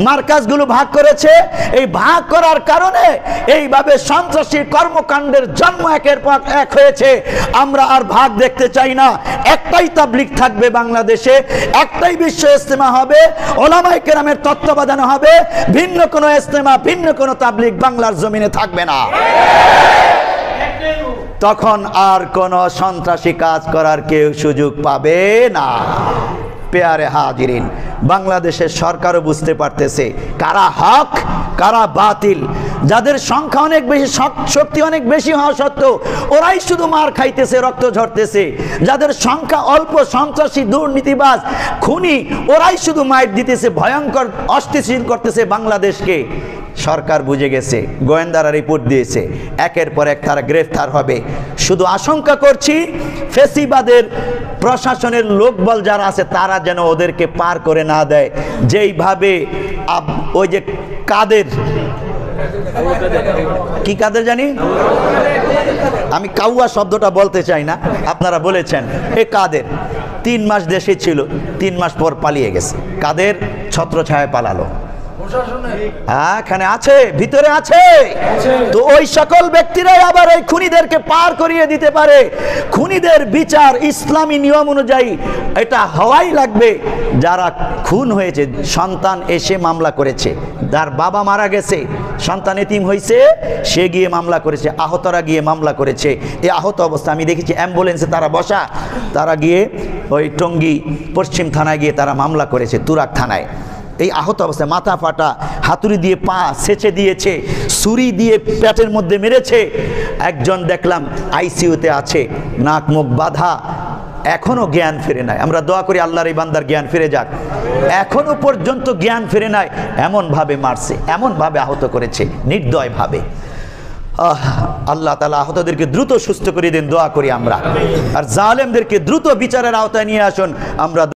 মার্কাজগুলো ভাগ করেছে। এই ভাগ করার কারণে এইভাবে সন্ত্রাসী কর্মকাণ্ডের জন্ম একের পর এক হয়েছে। আমরা আর ভাগ দেখতে চাই না। একটাই তাবলীগ থাকবে বাংলাদেশে, একটাই বিশ্ব ইজতেমা হবে, ওলামায়ে কেরামের তত্ত্বাবধানে হবে। ভিন্ন কোনো ইজতেমা, ভিন্ন কোনো তাবলীগ বাংলার জমিনে থাকবে না। তখন আর কোনো সন্ত্রাসী কাজ করার কেউ সুযোগ পাবে না। পেয়ারে হাজিরিন, বাংলাদেশের সরকারও বুঝতে পারতেছে কারা হক কারা বাতিল। যাদের সংখ্যা অনেক বেশি, শক্তি অনেক বেশি হওয়া সত্ত্বেও ওরাই শুধু মার খাইতেছে, রক্ত ঝরতেছে। যাদের সংখ্যা অল্প, সন্ত্রাসী, দুর্নীতিবাজ, খুনি, ওরাই শুধু মাইর দিতেছে, ভয়ঙ্কর অস্থিতিশীল করতেছে বাংলাদেশকে। সরকার বুঝে গেছে, গোয়েন্দারা রিপোর্ট দিয়েছে, একের পর এক তারা গ্রেফতার হবে। শুধু আশঙ্কা করছি ফেসিবাদের প্রশাসনের লোকবল যারা আছে তারা যেন ওদেরকে পার করে না দেয়। যেইভাবে ওই যে কাদের, কি কাদের জানি, আমি কাউয়া শব্দটা বলতে চাই না, আপনারা বলেছেন। এ কাদের 3 মাস দেশে ছিল, 3 মাস পর পালিয়ে গেছে। কাদের ছত্রছায়ায় পালালো, এখানে আছে, ভিতরে আছে। তো ওই সকল ব্যক্তিরাই আবার এই খুনিদেরকে পার করিয়ে দিতে পারে। খুনিদের বিচার ইসলামী নিয়ম অনুযায়ী এটা হওয়াই লাগবে। যারা খুন হয়েছে, সন্তান এসে মামলা করেছে, যার বাবা মারা গেছে, সন্তান এতিম হয়েছে, সে গিয়ে মামলা করেছে, আহতরা গিয়ে মামলা করেছে। এই আহত অবস্থা আমি দেখেছি অ্যাম্বুলেন্সে তারা বসা, তারা গিয়ে ওই টঙ্গী পশ্চিম থানায় গিয়ে তারা মামলা করেছে, তুরাগ থানায়। এই আহত অবস্থায় মাথা ফাটা, হাতুড়ি দিয়ে পা সেচে দিয়েছে, ছুরি দিয়ে পেটের মধ্যে মেরেছে। একজন দেখলাম আইসিইউতে আছে, নাক মুখ বাঁধা, এখনো জ্ঞান ফিরে নাই। আমরা দোয়া করি আল্লাহর এই বান্দার জ্ঞান ফিরে যাক। এখনো পর্যন্ত জ্ঞান ফিরে নাই, এমনভাবে মারছে, এমনভাবে আহত করেছে, নির্দয়ভাবে। আল্লাহ তাআলা আহতদেরকে দ্রুত সুস্থ করে দিন, দোয়া করি আমরা। আর জালেমদেরকে দ্রুত বিচারের আওতায় নিয়ে আসুন আমরা।